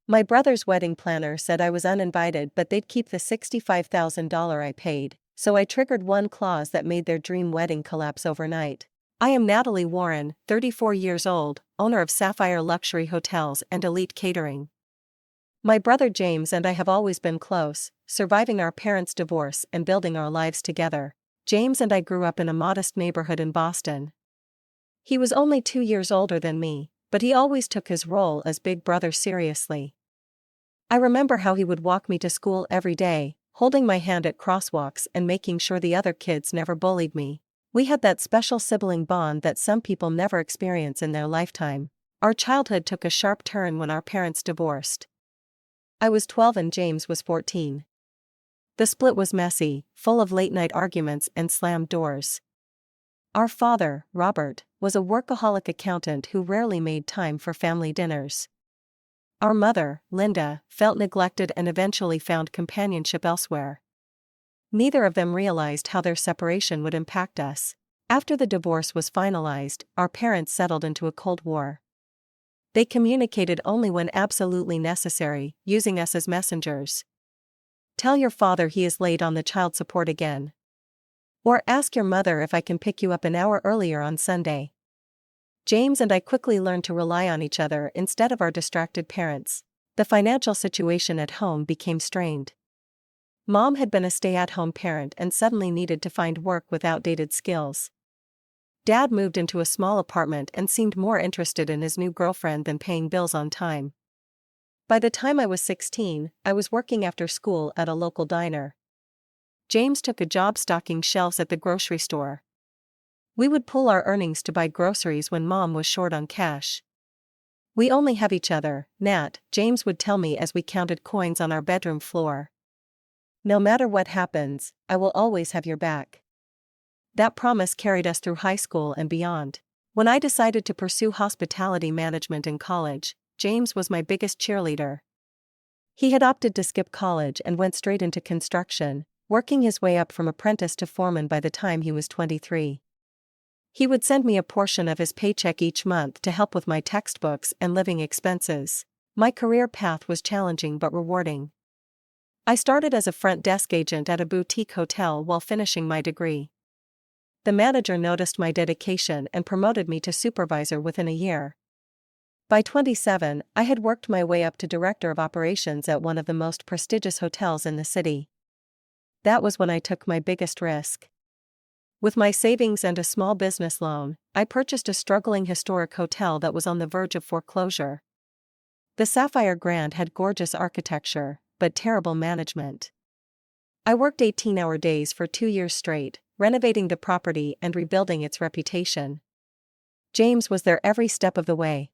My brother's wedding planner said I was uninvited, but they'd keep the $65,000 I paid, so I triggered one clause that made their dream wedding collapse overnight. I am Natalie Warren, 34 years old, owner of Sapphire Luxury Hotels and Elite Catering. My brother James and I have always been close, surviving our parents' divorce and building our lives together. James and I grew up in a modest neighborhood in Boston. He was only 2 years older than me, but he always took his role as big brother seriously. I remember how he would walk me to school every day, holding my hand at crosswalks and making sure the other kids never bullied me. We had that special sibling bond that some people never experience in their lifetime. Our childhood took a sharp turn when our parents divorced. I was 12 and James was 14. The split was messy, full of late-night arguments and slammed doors. Our father, Robert, was a workaholic accountant who rarely made time for family dinners. Our mother, Linda, felt neglected and eventually found companionship elsewhere. Neither of them realized how their separation would impact us. After the divorce was finalized, our parents settled into a Cold War. They communicated only when absolutely necessary, using us as messengers. Tell your father he is late on the child support again. Or ask your mother if I can pick you up an hour earlier on Sunday. James and I quickly learned to rely on each other instead of our distracted parents. The financial situation at home became strained. Mom had been a stay-at-home parent and suddenly needed to find work with outdated skills. Dad moved into a small apartment and seemed more interested in his new girlfriend than paying bills on time. By the time I was 16, I was working after school at a local diner. James took a job stocking shelves at the grocery store. We would pool our earnings to buy groceries when Mom was short on cash. We only have each other, Nat, James would tell me as we counted coins on our bedroom floor. No matter what happens, I will always have your back. That promise carried us through high school and beyond. When I decided to pursue hospitality management in college, James was my biggest cheerleader. He had opted to skip college and went straight into construction, working his way up from apprentice to foreman by the time he was 23. He would send me a portion of his paycheck each month to help with my textbooks and living expenses. My career path was challenging but rewarding. I started as a front desk agent at a boutique hotel while finishing my degree. The manager noticed my dedication and promoted me to supervisor within a year. By 27, I had worked my way up to director of operations at one of the most prestigious hotels in the city. That was when I took my biggest risk. With my savings and a small business loan, I purchased a struggling historic hotel that was on the verge of foreclosure. The Sapphire Grand had gorgeous architecture, but terrible management. I worked 18-hour days for 2 years straight, renovating the property and rebuilding its reputation. James was there every step of the way.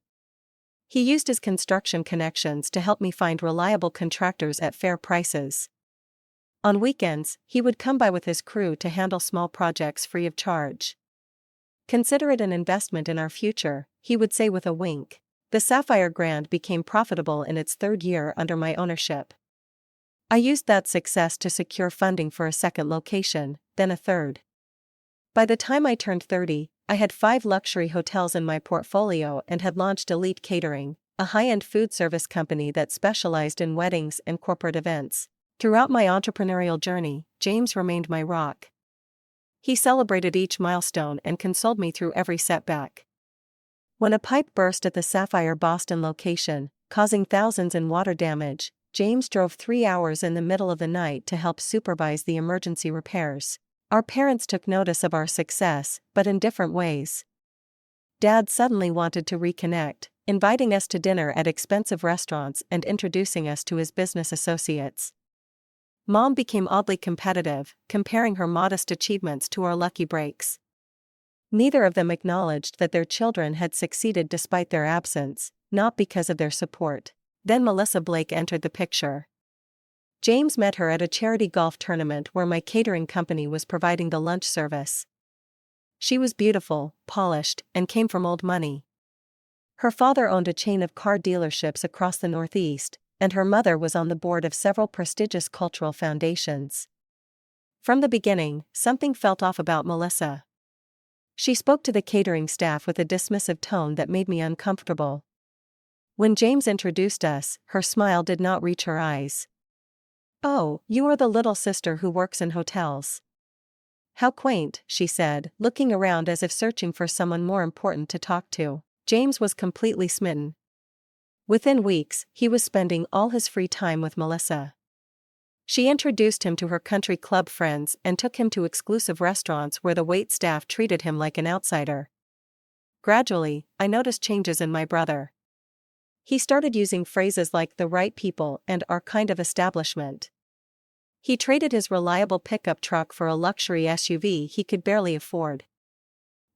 He used his construction connections to help me find reliable contractors at fair prices. On weekends, he would come by with his crew to handle small projects free of charge. Consider it an investment in our future, he would say with a wink. The Sapphire Grand became profitable in its 3rd year under my ownership. I used that success to secure funding for a second location, then a third. By the time I turned 30, I had 5 luxury hotels in my portfolio and had launched Elite Catering, a high-end food service company that specialized in weddings and corporate events. Throughout my entrepreneurial journey, James remained my rock. He celebrated each milestone and consoled me through every setback. When a pipe burst at the Sapphire Boston location, causing thousands in water damage, James drove 3 hours in the middle of the night to help supervise the emergency repairs. Our parents took notice of our success, but in different ways. Dad suddenly wanted to reconnect, inviting us to dinner at expensive restaurants and introducing us to his business associates. Mom became oddly competitive, comparing her modest achievements to our lucky breaks. Neither of them acknowledged that their children had succeeded despite their absence, not because of their support. Then Melissa Blake entered the picture. James met her at a charity golf tournament where my catering company was providing the lunch service. She was beautiful, polished, and came from old money. Her father owned a chain of car dealerships across the Northeast, and her mother was on the board of several prestigious cultural foundations. From the beginning, something felt off about Melissa. She spoke to the catering staff with a dismissive tone that made me uncomfortable. When James introduced us, her smile did not reach her eyes. "Oh, you are the little sister who works in hotels. How quaint," she said, looking around as if searching for someone more important to talk to. James was completely smitten. Within weeks, he was spending all his free time with Melissa. She introduced him to her country club friends and took him to exclusive restaurants where the wait staff treated him like an outsider. Gradually, I noticed changes in my brother. He started using phrases like "the right people" and "our kind of establishment." He traded his reliable pickup truck for a luxury SUV he could barely afford.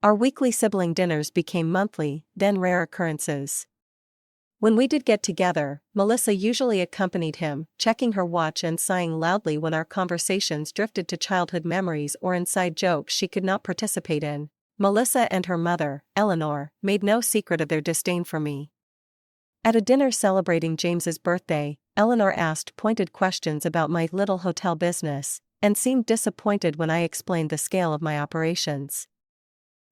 Our weekly sibling dinners became monthly, then rare occurrences. When we did get together, Melissa usually accompanied him, checking her watch and sighing loudly when our conversations drifted to childhood memories or inside jokes she could not participate in. Melissa and her mother, Eleanor, made no secret of their disdain for me. At a dinner celebrating James's birthday, Eleanor asked pointed questions about my little hotel business, and seemed disappointed when I explained the scale of my operations.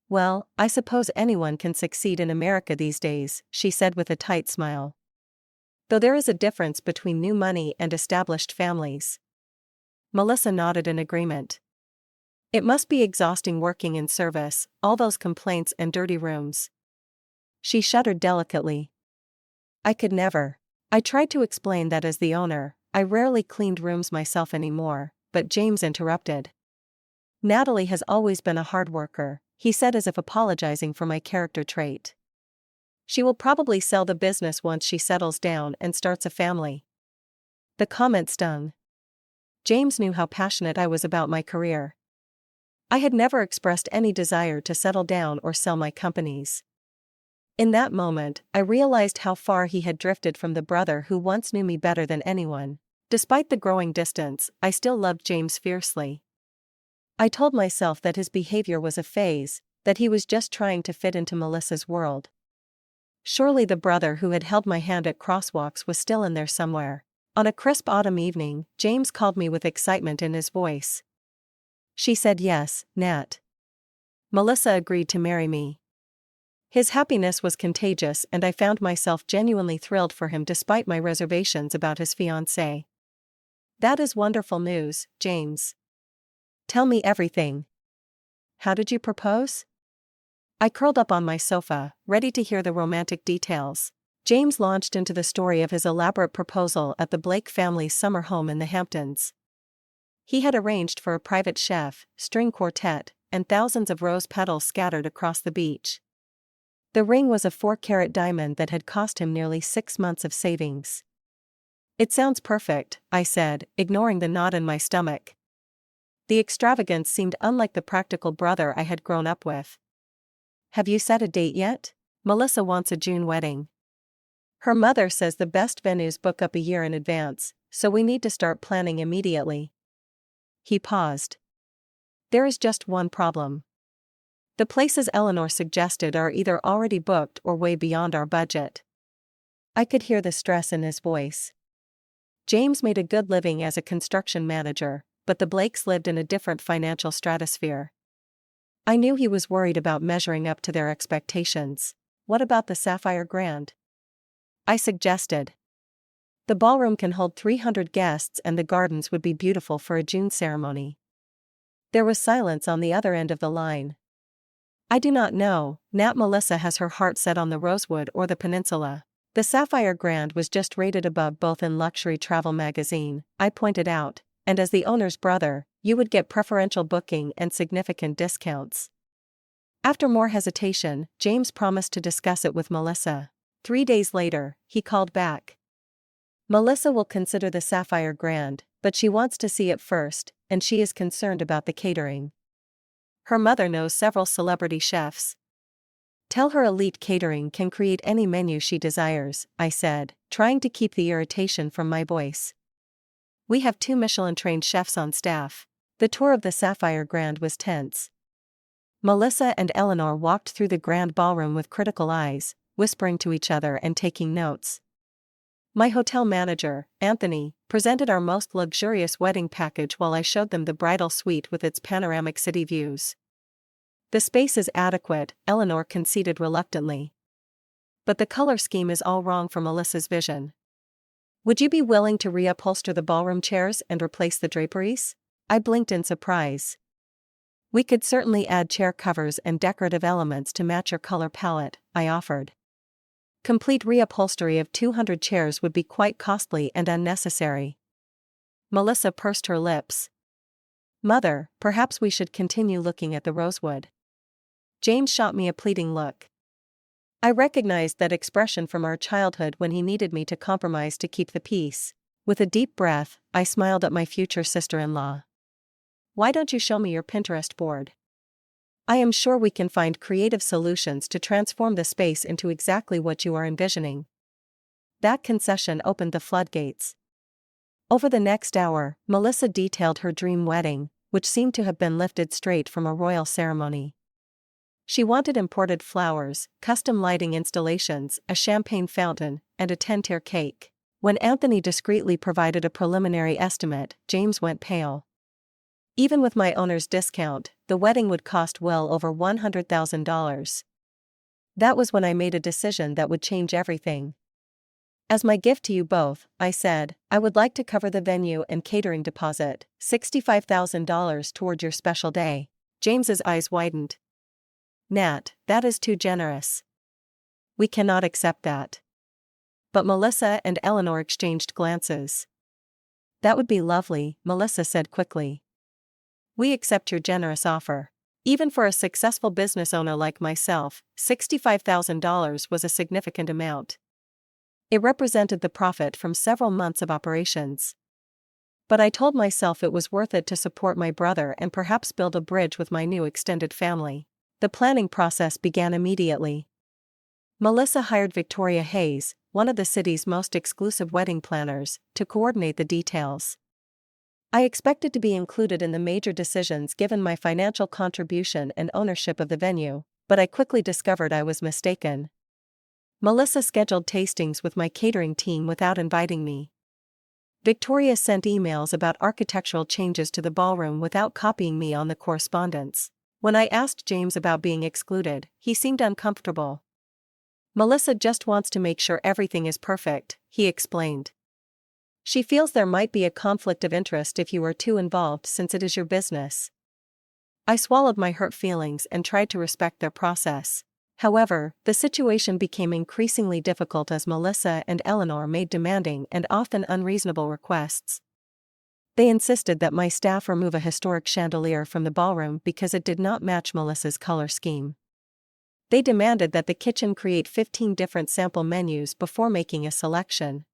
"Well, I suppose anyone can succeed in America these days," she said with a tight smile. "Though there is a difference between new money and established families." Melissa nodded in agreement. "It must be exhausting working in service, all those complaints and dirty rooms." She shuddered delicately. "I could never." I tried to explain that as the owner, I rarely cleaned rooms myself anymore, but James interrupted. "Natalie has always been a hard worker," he said as if apologizing for my character trait. "She will probably sell the business once she settles down and starts a family." The comment stung. James knew how passionate I was about my career. I had never expressed any desire to settle down or sell my companies. In that moment, I realized how far he had drifted from the brother who once knew me better than anyone. Despite the growing distance, I still loved James fiercely. I told myself that his behavior was a phase, that he was just trying to fit into Melissa's world. Surely the brother who had held my hand at crosswalks was still in there somewhere. On a crisp autumn evening, James called me with excitement in his voice. She said yes, Nat. Melissa agreed to marry me. His happiness was contagious and I found myself genuinely thrilled for him despite my reservations about his fiancée. "That is wonderful news, James. Tell me everything. How did you propose?" I curled up on my sofa, ready to hear the romantic details. James launched into the story of his elaborate proposal at the Blake family's summer home in the Hamptons. He had arranged for a private chef, string quartet, and thousands of rose petals scattered across the beach. The ring was a 4-carat diamond that had cost him nearly 6 months of savings. "It sounds perfect," I said, ignoring the knot in my stomach. The extravagance seemed unlike the practical brother I had grown up with. "Have you set a date yet?" "Melissa wants a June wedding. Her mother says the best venues book up a year in advance, so we need to start planning immediately." He paused. "There is just one problem. The places Eleanor suggested are either already booked or way beyond our budget." I could hear the stress in his voice. James made a good living as a construction manager, but the Blakes lived in a different financial stratosphere. I knew he was worried about measuring up to their expectations. "What about the Sapphire Grand?" I suggested. "The ballroom can hold 300 guests and the gardens would be beautiful for a June ceremony." There was silence on the other end of the line. "I do not know, Nat. Melissa has her heart set on the Rosewood or the Peninsula." "The Sapphire Grand was just rated above both in Luxury Travel magazine," I pointed out, "and as the owner's brother, you would get preferential booking and significant discounts." After more hesitation, James promised to discuss it with Melissa. 3 days later, he called back. "Melissa will consider the Sapphire Grand, but she wants to see it first, and she is concerned about the catering. Her mother knows several celebrity chefs. Tell her Elite Catering can create any menu she desires," I said, trying to keep the irritation from my voice. "We have 2 Michelin-trained chefs on staff." The tour of the Sapphire Grand was tense. Melissa and Eleanor walked through the grand ballroom with critical eyes, whispering to each other and taking notes. My hotel manager, Anthony, presented our most luxurious wedding package while I showed them the bridal suite with its panoramic city views. "The space is adequate," Eleanor conceded reluctantly. but the color scheme is all wrong for Melissa's vision. Would you be willing to reupholster the ballroom chairs and replace the draperies? I blinked in surprise. We could certainly add chair covers and decorative elements to match your color palette, I offered. Complete reupholstery of 200 chairs would be quite costly and unnecessary. Melissa pursed her lips. Mother, perhaps we should continue looking at the rosewood. James shot me a pleading look. I recognized that expression from our childhood when he needed me to compromise to keep the peace. With a deep breath, I smiled at my future sister-in-law. Why don't you show me your Pinterest board? I am sure we can find creative solutions to transform the space into exactly what you are envisioning. That concession opened the floodgates. Over the next hour, Melissa detailed her dream wedding, which seemed to have been lifted straight from a royal ceremony. She wanted imported flowers, custom lighting installations, a champagne fountain, and a 10-tier cake. When Anthony discreetly provided a preliminary estimate, James went pale. Even with my owner's discount, the wedding would cost well over $100,000. That was when I made a decision that would change everything. As my gift to you both, I said, I would like to cover the venue and catering deposit, $65,000 toward your special day. James's eyes widened. Nat, that is too generous. We cannot accept that. But Melissa and Eleanor exchanged glances. That would be lovely, Melissa said quickly. We accept your generous offer. Even for a successful business owner like myself, $65,000 was a significant amount. It represented the profit from several months of operations. But I told myself it was worth it to support my brother and perhaps build a bridge with my new extended family. The planning process began immediately. Melissa hired Victoria Hayes, one of the city's most exclusive wedding planners, to coordinate the details. I expected to be included in the major decisions given my financial contribution and ownership of the venue, but I quickly discovered I was mistaken. Melissa scheduled tastings with my catering team without inviting me. Victoria sent emails about architectural changes to the ballroom without copying me on the correspondence. When I asked James about being excluded, he seemed uncomfortable. Melissa just wants to make sure everything is perfect, he explained. She feels there might be a conflict of interest if you are too involved since it is your business. I swallowed my hurt feelings and tried to respect their process. However, the situation became increasingly difficult as Melissa and Eleanor made demanding and often unreasonable requests. They insisted that my staff remove a historic chandelier from the ballroom because it did not match Melissa's color scheme. They demanded that the kitchen create 15 different sample menus before making a selection.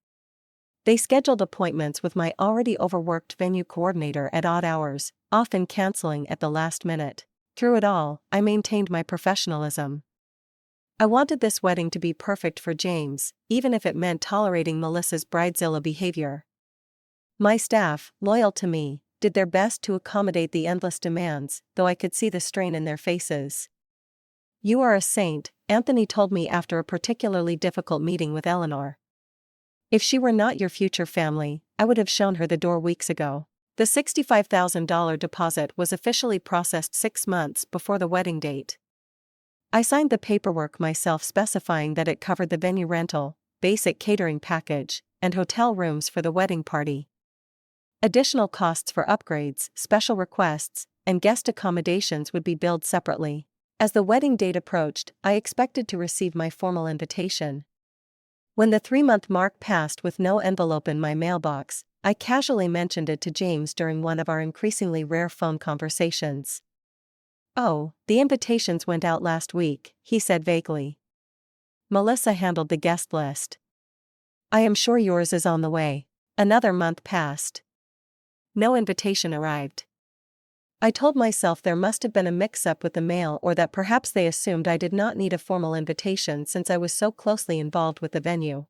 They scheduled appointments with my already overworked venue coordinator at odd hours, often canceling at the last minute. Through it all, I maintained my professionalism. I wanted this wedding to be perfect for James, even if it meant tolerating Melissa's bridezilla behavior. My staff, loyal to me, did their best to accommodate the endless demands, though I could see the strain in their faces. You are a saint, Anthony told me after a particularly difficult meeting with Eleanor. If she were not your future family, I would have shown her the door weeks ago. The $65,000 deposit was officially processed 6 months before the wedding date. I signed the paperwork myself specifying that it covered the venue rental, basic catering package, and hotel rooms for the wedding party. Additional costs for upgrades, special requests, and guest accommodations would be billed separately. As the wedding date approached, I expected to receive my formal invitation. When the 3-month mark passed with no envelope in my mailbox, I casually mentioned it to James during one of our increasingly rare phone conversations. Oh, the invitations went out last week, he said vaguely. Melissa handled the guest list. I am sure yours is on the way. Another month passed. No invitation arrived. I told myself there must have been a mix-up with the mail or that perhaps they assumed I did not need a formal invitation since I was so closely involved with the venue.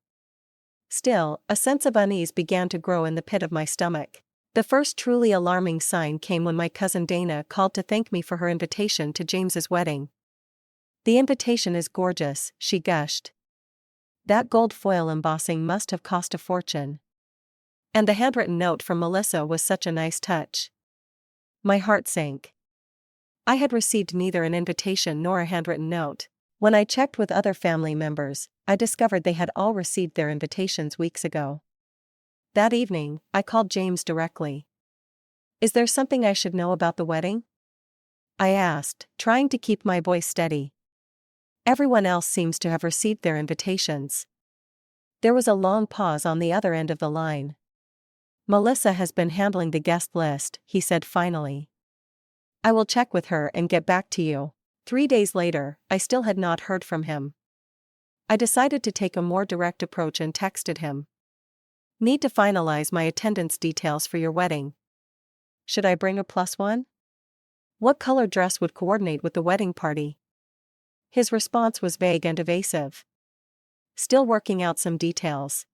Still, a sense of unease began to grow in the pit of my stomach. The first truly alarming sign came when my cousin Dana called to thank me for her invitation to James's wedding. The invitation is gorgeous, she gushed. That gold foil embossing must have cost a fortune. And the handwritten note from Melissa was such a nice touch. My heart sank. I had received neither an invitation nor a handwritten note. When I checked with other family members, I discovered they had all received their invitations weeks ago. That evening, I called James directly. "Is there something I should know about the wedding?" I asked, trying to keep my voice steady. "Everyone else seems to have received their invitations." There was a long pause on the other end of the line. "Melissa has been handling the guest list," he said finally. "I will check with her and get back to you." 3 days later, I still had not heard from him. I decided to take a more direct approach and texted him. "Need to finalize my attendance details for your wedding. Should I bring a +1? What color dress would coordinate with the wedding party?" His response was vague and evasive. "Still working out some details.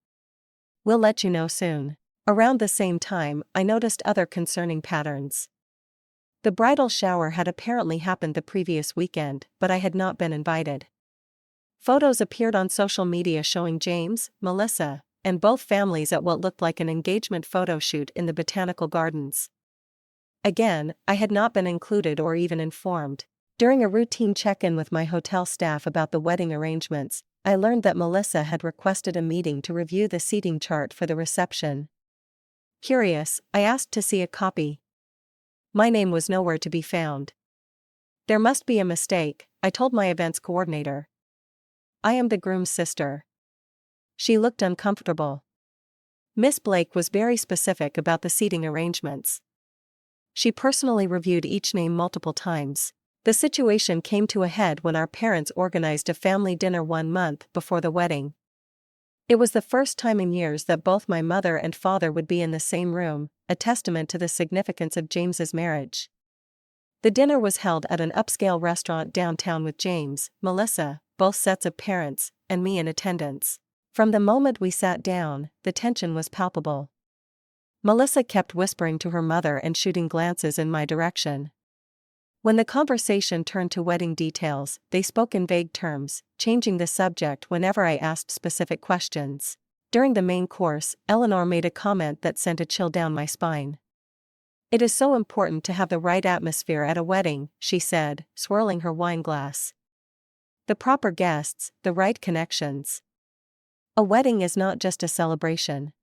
We'll let you know soon." Around the same time, I noticed other concerning patterns. The bridal shower had apparently happened the previous weekend, but I had not been invited. Photos appeared on social media showing James, Melissa, and both families at what looked like an engagement photo shoot in the botanical gardens. Again, I had not been included or even informed. During a routine check-in with my hotel staff about the wedding arrangements, I learned that Melissa had requested a meeting to review the seating chart for the reception. Curious, I asked to see a copy. My name was nowhere to be found. "There must be a mistake," I told my events coordinator. "I am the groom's sister." She looked uncomfortable. Miss Blake was very specific about the seating arrangements. She personally reviewed each name multiple times. The situation came to a head when our parents organized a family dinner 1 month before the wedding. It was the first time in years that both my mother and father would be in the same room, a testament to the significance of James's marriage. The dinner was held at an upscale restaurant downtown with James, Melissa, both sets of parents, and me in attendance. From the moment we sat down, the tension was palpable. Melissa kept whispering to her mother and shooting glances in my direction. When the conversation turned to wedding details, they spoke in vague terms, changing the subject whenever I asked specific questions. During the main course, Eleanor made a comment that sent a chill down my spine. "It is so important to have the right atmosphere at a wedding," she said, swirling her wine glass. "The proper guests, the right connections. A wedding is not just a celebration.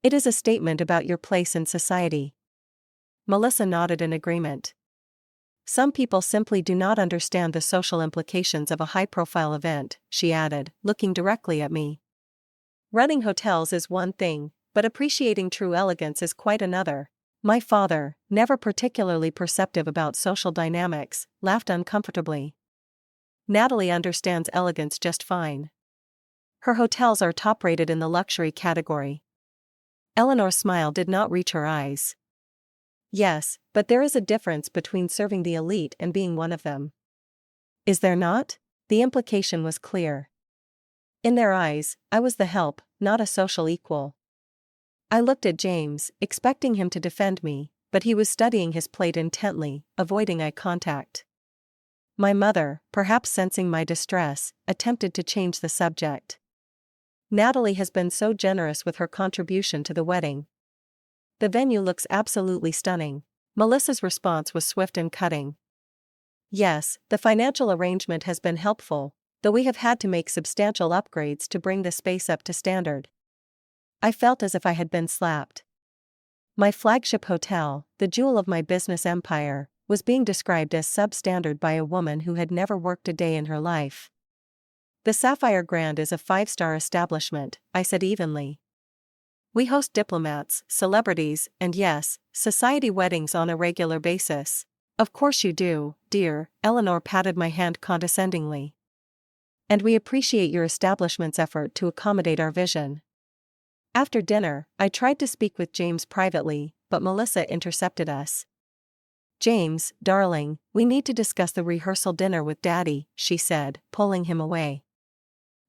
It is a statement about your place in society." Melissa nodded in agreement. "Some people simply do not understand the social implications of a high-profile event," she added, looking directly at me. "Running hotels is one thing, but appreciating true elegance is quite another." My father, never particularly perceptive about social dynamics, laughed uncomfortably. "Natalie understands elegance just fine. Her hotels are top-rated in the luxury category." Eleanor's smile did not reach her eyes. "Yes, but there is a difference between serving the elite and being one of them." "Is there not?" The implication was clear. In their eyes, I was the help, not a social equal. I looked at James, expecting him to defend me, but he was studying his plate intently, avoiding eye contact. My mother, perhaps sensing my distress, attempted to change the subject. "Natalie has been so generous with her contribution to the wedding. The venue looks absolutely stunning." Melissa's response was swift and cutting. "Yes, the financial arrangement has been helpful, though we have had to make substantial upgrades to bring the space up to standard." I felt as if I had been slapped. My flagship hotel, the jewel of my business empire, was being described as substandard by a woman who had never worked a day in her life. "The Sapphire Grand is a 5-star establishment," I said evenly. "We host diplomats, celebrities, and yes, society weddings on a regular basis." "Of course you do, dear," Eleanor patted my hand condescendingly. "And we appreciate your establishment's effort to accommodate our vision." After dinner, I tried to speak with James privately, but Melissa intercepted us. "James, darling, we need to discuss the rehearsal dinner with Daddy," she said, pulling him away.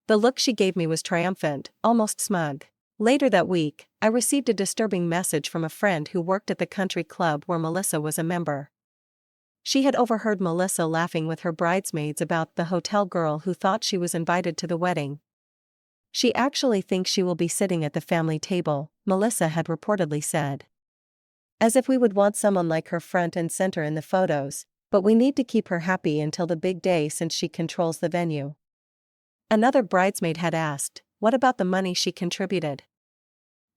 The look she gave me was triumphant, almost smug. Later that week, I received a disturbing message from a friend who worked at the country club where Melissa was a member. She had overheard Melissa laughing with her bridesmaids about the hotel girl who thought she was invited to the wedding. "She actually thinks she will be sitting at the family table," Melissa had reportedly said. "As if we would want someone like her front and center in the photos," But we need to keep her happy until the big day since she controls the venue. Another bridesmaid had asked, what about the money she contributed?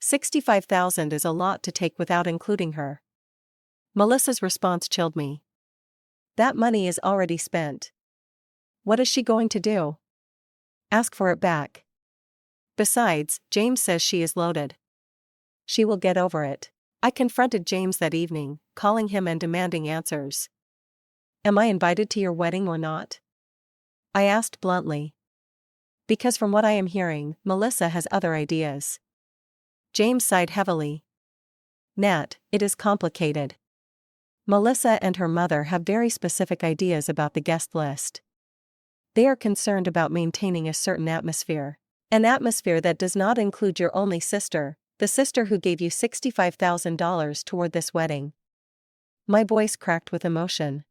$65,000 is a lot to take without including her. Melissa's response chilled me. That money is already spent. What is she going to do? Ask for it back. Besides, James says she is loaded. She will get over it. I confronted James that evening, calling him and demanding answers. Am I invited to your wedding or not? I asked bluntly. Because from what I am hearing, Melissa has other ideas. James sighed heavily. Nat, it is complicated. Melissa and her mother have very specific ideas about the guest list. They are concerned about maintaining a certain atmosphere. An atmosphere that does not include your only sister, the sister who gave you $65,000 toward this wedding. My voice cracked with emotion.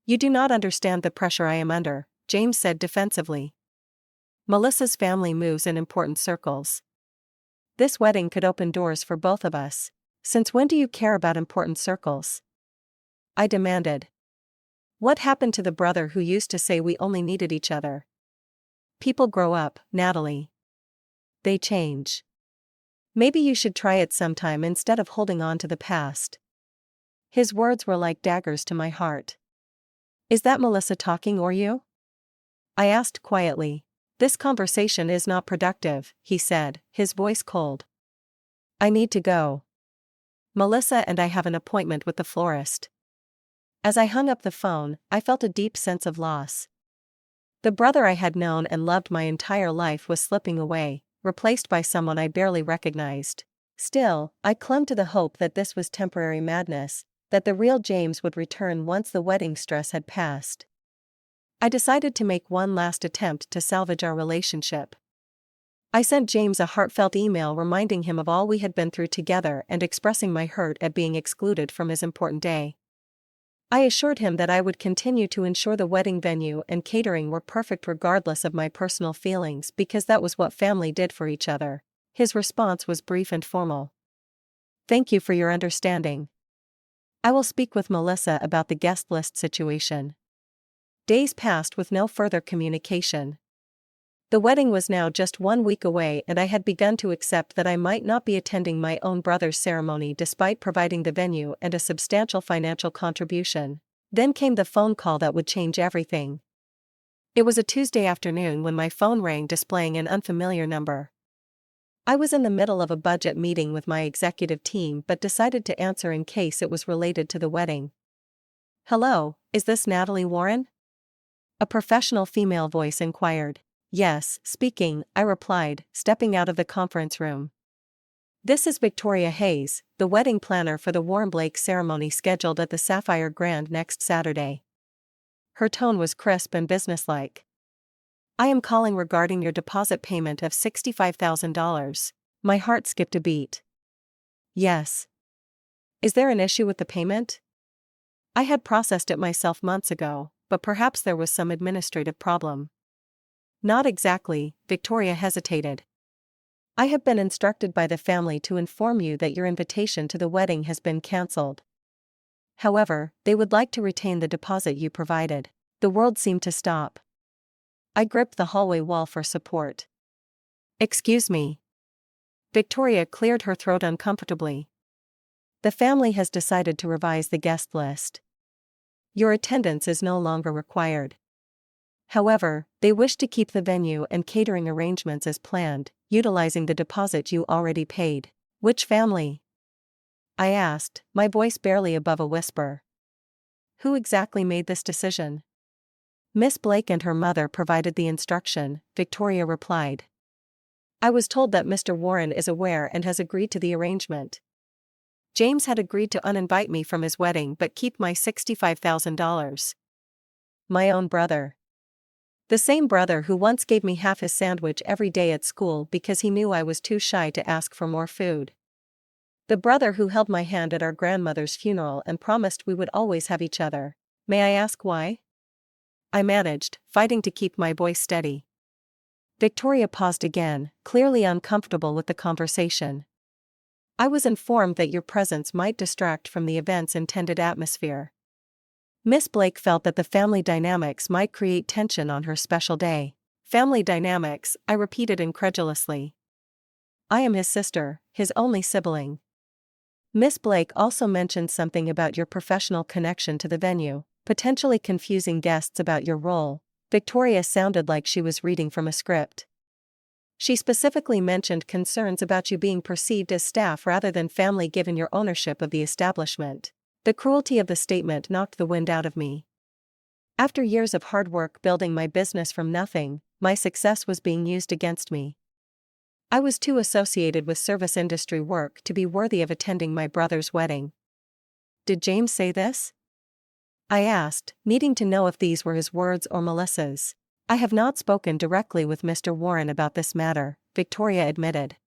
You do not understand the pressure I am under, James said defensively. Melissa's family moves in important circles. This wedding could open doors for both of us. Since when do you care about important circles? I demanded. What happened to the brother who used to say we only needed each other? People grow up, Natalie. They change. Maybe you should try it sometime instead of holding on to the past. His words were like daggers to my heart. Is that Melissa talking or you? I asked quietly. This conversation is not productive, he said, his voice cold. I need to go. Melissa and I have an appointment with the florist. As I hung up the phone, I felt a deep sense of loss. The brother I had known and loved my entire life was slipping away, replaced by someone I barely recognized. Still, I clung to the hope that this was temporary madness, that the real James would return once the wedding stress had passed. I decided to make one last attempt to salvage our relationship. I sent James a heartfelt email reminding him of all we had been through together and expressing my hurt at being excluded from his important day. I assured him that I would continue to ensure the wedding venue and catering were perfect regardless of my personal feelings because that was what family did for each other. His response was brief and formal. Thank you for your understanding. I will speak with Melissa about the guest list situation. Days passed with no further communication. The wedding was now just 1 week away and I had begun to accept that I might not be attending my own brother's ceremony despite providing the venue and a substantial financial contribution. Then came the phone call that would change everything. It was a Tuesday afternoon when my phone rang displaying an unfamiliar number. I was in the middle of a budget meeting with my executive team but decided to answer in case it was related to the wedding. Hello, is this Natalie Warren? A professional female voice inquired. Yes, speaking, I replied, stepping out of the conference room. This is Victoria Hayes, the wedding planner for the Warren Blake ceremony scheduled at the Sapphire Grand next Saturday. Her tone was crisp and businesslike. I am calling regarding your deposit payment of $65,000. My heart skipped a beat. Yes. Is there an issue with the payment? I had processed it myself months ago, but perhaps there was some administrative problem. Not exactly, Victoria hesitated. I have been instructed by the family to inform you that your invitation to the wedding has been cancelled. However, they would like to retain the deposit you provided. The world seemed to stop. I gripped the hallway wall for support. Excuse me. Victoria cleared her throat uncomfortably. The family has decided to revise the guest list. Your attendance is no longer required. However, they wish to keep the venue and catering arrangements as planned, utilizing the deposit you already paid. Which family? I asked, my voice barely above a whisper. Who exactly made this decision? Miss Blake and her mother provided the instruction, Victoria replied. I was told that Mr. Warren is aware and has agreed to the arrangement. James had agreed to uninvite me from his wedding but keep my $65,000. My own brother. The same brother who once gave me half his sandwich every day at school because he knew I was too shy to ask for more food. The brother who held my hand at our grandmother's funeral and promised we would always have each other. May I ask why? I managed, fighting to keep my voice steady. Victoria paused again, clearly uncomfortable with the conversation. I was informed that your presence might distract from the event's intended atmosphere. Miss Blake felt that the family dynamics might create tension on her special day. Family dynamics, I repeated incredulously. I am his sister, his only sibling. Miss Blake also mentioned something about your professional connection to the venue, potentially confusing guests about your role. Victoria sounded like she was reading from a script. She specifically mentioned concerns about you being perceived as staff rather than family given your ownership of the establishment. The cruelty of the statement knocked the wind out of me. After years of hard work building my business from nothing, my success was being used against me. I was too associated with service industry work to be worthy of attending my brother's wedding. Did James say this? I asked, needing to know if these were his words or Melissa's. I have not spoken directly with Mr. Warren about this matter, Victoria admitted.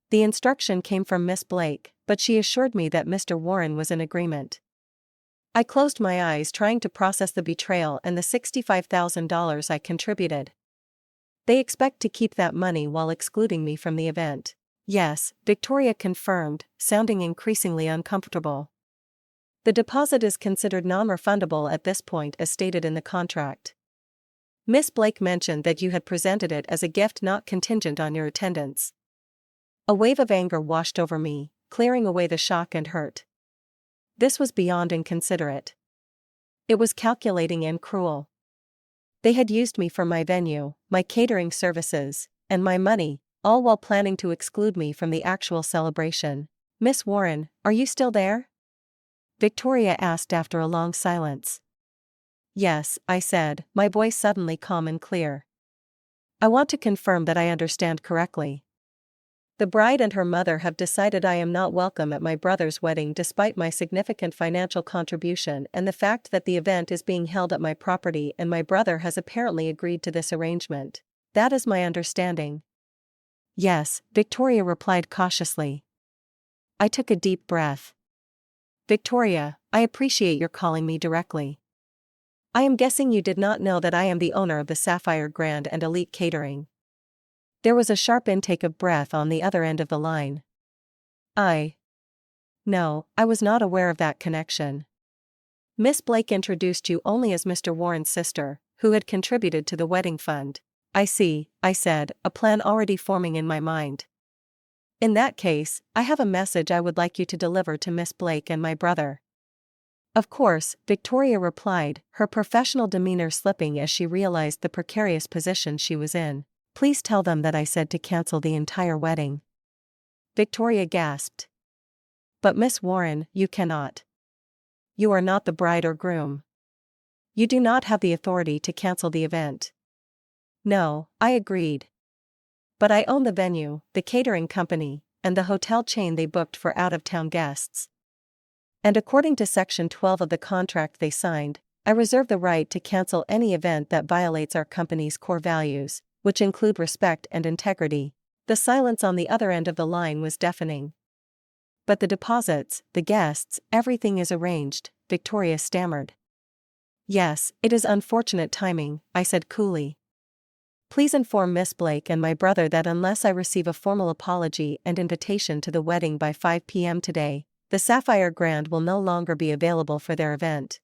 The instruction came from Miss Blake, but she assured me that Mr. Warren was in agreement. I closed my eyes trying to process the betrayal and the $65,000 I contributed. They expect to keep that money while excluding me from the event. Yes, Victoria confirmed, sounding increasingly uncomfortable. The deposit is considered non-refundable at this point as stated in the contract. Miss Blake mentioned that you had presented it as a gift not contingent on your attendance. A wave of anger washed over me, clearing away the shock and hurt. This was beyond inconsiderate. It was calculating and cruel. They had used me for my venue, my catering services, and my money, all while planning to exclude me from the actual celebration. Miss Warren, are you still there? Victoria asked after a long silence. Yes, I said, my voice suddenly calm and clear. I want to confirm that I understand correctly. The bride and her mother have decided I am not welcome at my brother's wedding despite my significant financial contribution and the fact that the event is being held at my property and my brother has apparently agreed to this arrangement. That is my understanding. Yes, Victoria replied cautiously. I took a deep breath. Victoria, I appreciate your calling me directly. I am guessing you did not know that I am the owner of the Sapphire Grand and Elite Catering. There was a sharp intake of breath on the other end of the line. No, I was not aware of that connection. Miss Blake introduced you only as Mr. Warren's sister, who had contributed to the wedding fund. I see, I said, a plan already forming in my mind. In that case, I have a message I would like you to deliver to Miss Blake and my brother. Of course, Victoria replied, her professional demeanor slipping as she realized the precarious position she was in. Please tell them that I said to cancel the entire wedding. Victoria gasped. But Miss Warren, you cannot. You are not the bride or groom. You do not have the authority to cancel the event. No, I agreed. But I own the venue, the catering company, and the hotel chain they booked for out-of-town guests. And according to Section 12 of the contract they signed, I reserve the right to cancel any event that violates our company's core values, which include respect and integrity. The silence on the other end of the line was deafening. But the deposits, the guests, everything is arranged, Victoria stammered. Yes, it is unfortunate timing, I said coolly. Please inform Miss Blake and my brother that unless I receive a formal apology and invitation to the wedding by 5 p.m. today, the Sapphire Grand will no longer be available for their event.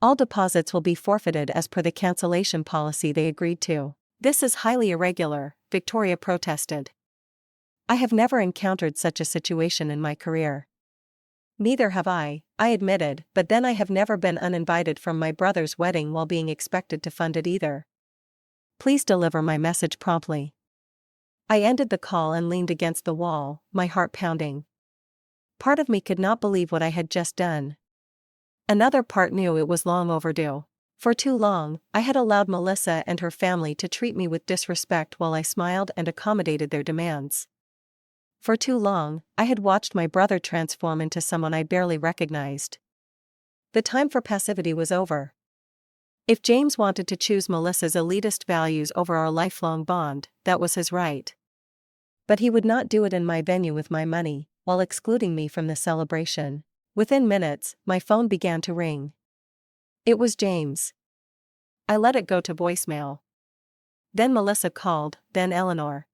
All deposits will be forfeited as per the cancellation policy they agreed to. This is highly irregular, Victoria protested. I have never encountered such a situation in my career. Neither have I admitted, but then I have never been uninvited from my brother's wedding while being expected to fund it either. Please deliver my message promptly. I ended the call and leaned against the wall, my heart pounding. Part of me could not believe what I had just done. Another part knew it was long overdue. For too long, I had allowed Melissa and her family to treat me with disrespect while I smiled and accommodated their demands. For too long, I had watched my brother transform into someone I barely recognized. The time for passivity was over. If James wanted to choose Melissa's elitist values over our lifelong bond, that was his right. But he would not do it in my venue with my money, while excluding me from the celebration. Within minutes, my phone began to ring. It was James. I let it go to voicemail. Then Melissa called, then Eleanor.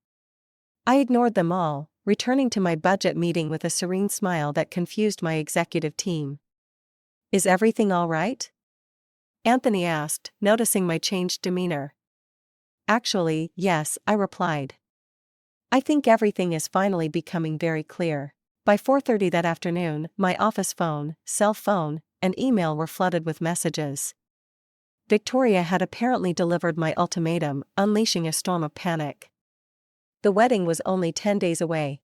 I ignored them all, returning to my budget meeting with a serene smile that confused my executive team. Is everything all right? Anthony asked, noticing my changed demeanor. Actually, yes, I replied. I think everything is finally becoming very clear. By 4:30 that afternoon, my office phone, cell phone, and email were flooded with messages. Victoria had apparently delivered my ultimatum, unleashing a storm of panic. The wedding was only 10 days away.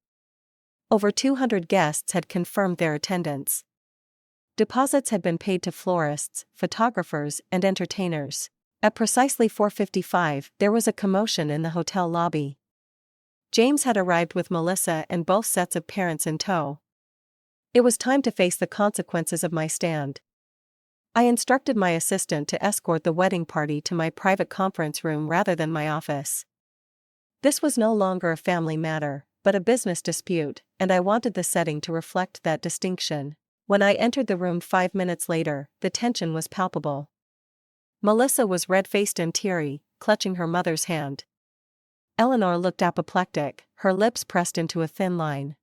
Over 200 guests had confirmed their attendance. Deposits had been paid to florists, photographers, and entertainers. At precisely 4:55, there was a commotion in the hotel lobby. James had arrived with Melissa and both sets of parents in tow. It was time to face the consequences of my stand. I instructed my assistant to escort the wedding party to my private conference room rather than my office. This was no longer a family matter, but a business dispute, and I wanted the setting to reflect that distinction. When I entered the room 5 minutes later, the tension was palpable. Melissa was red-faced and teary, clutching her mother's hand. Eleanor looked apoplectic, her lips pressed into a thin line.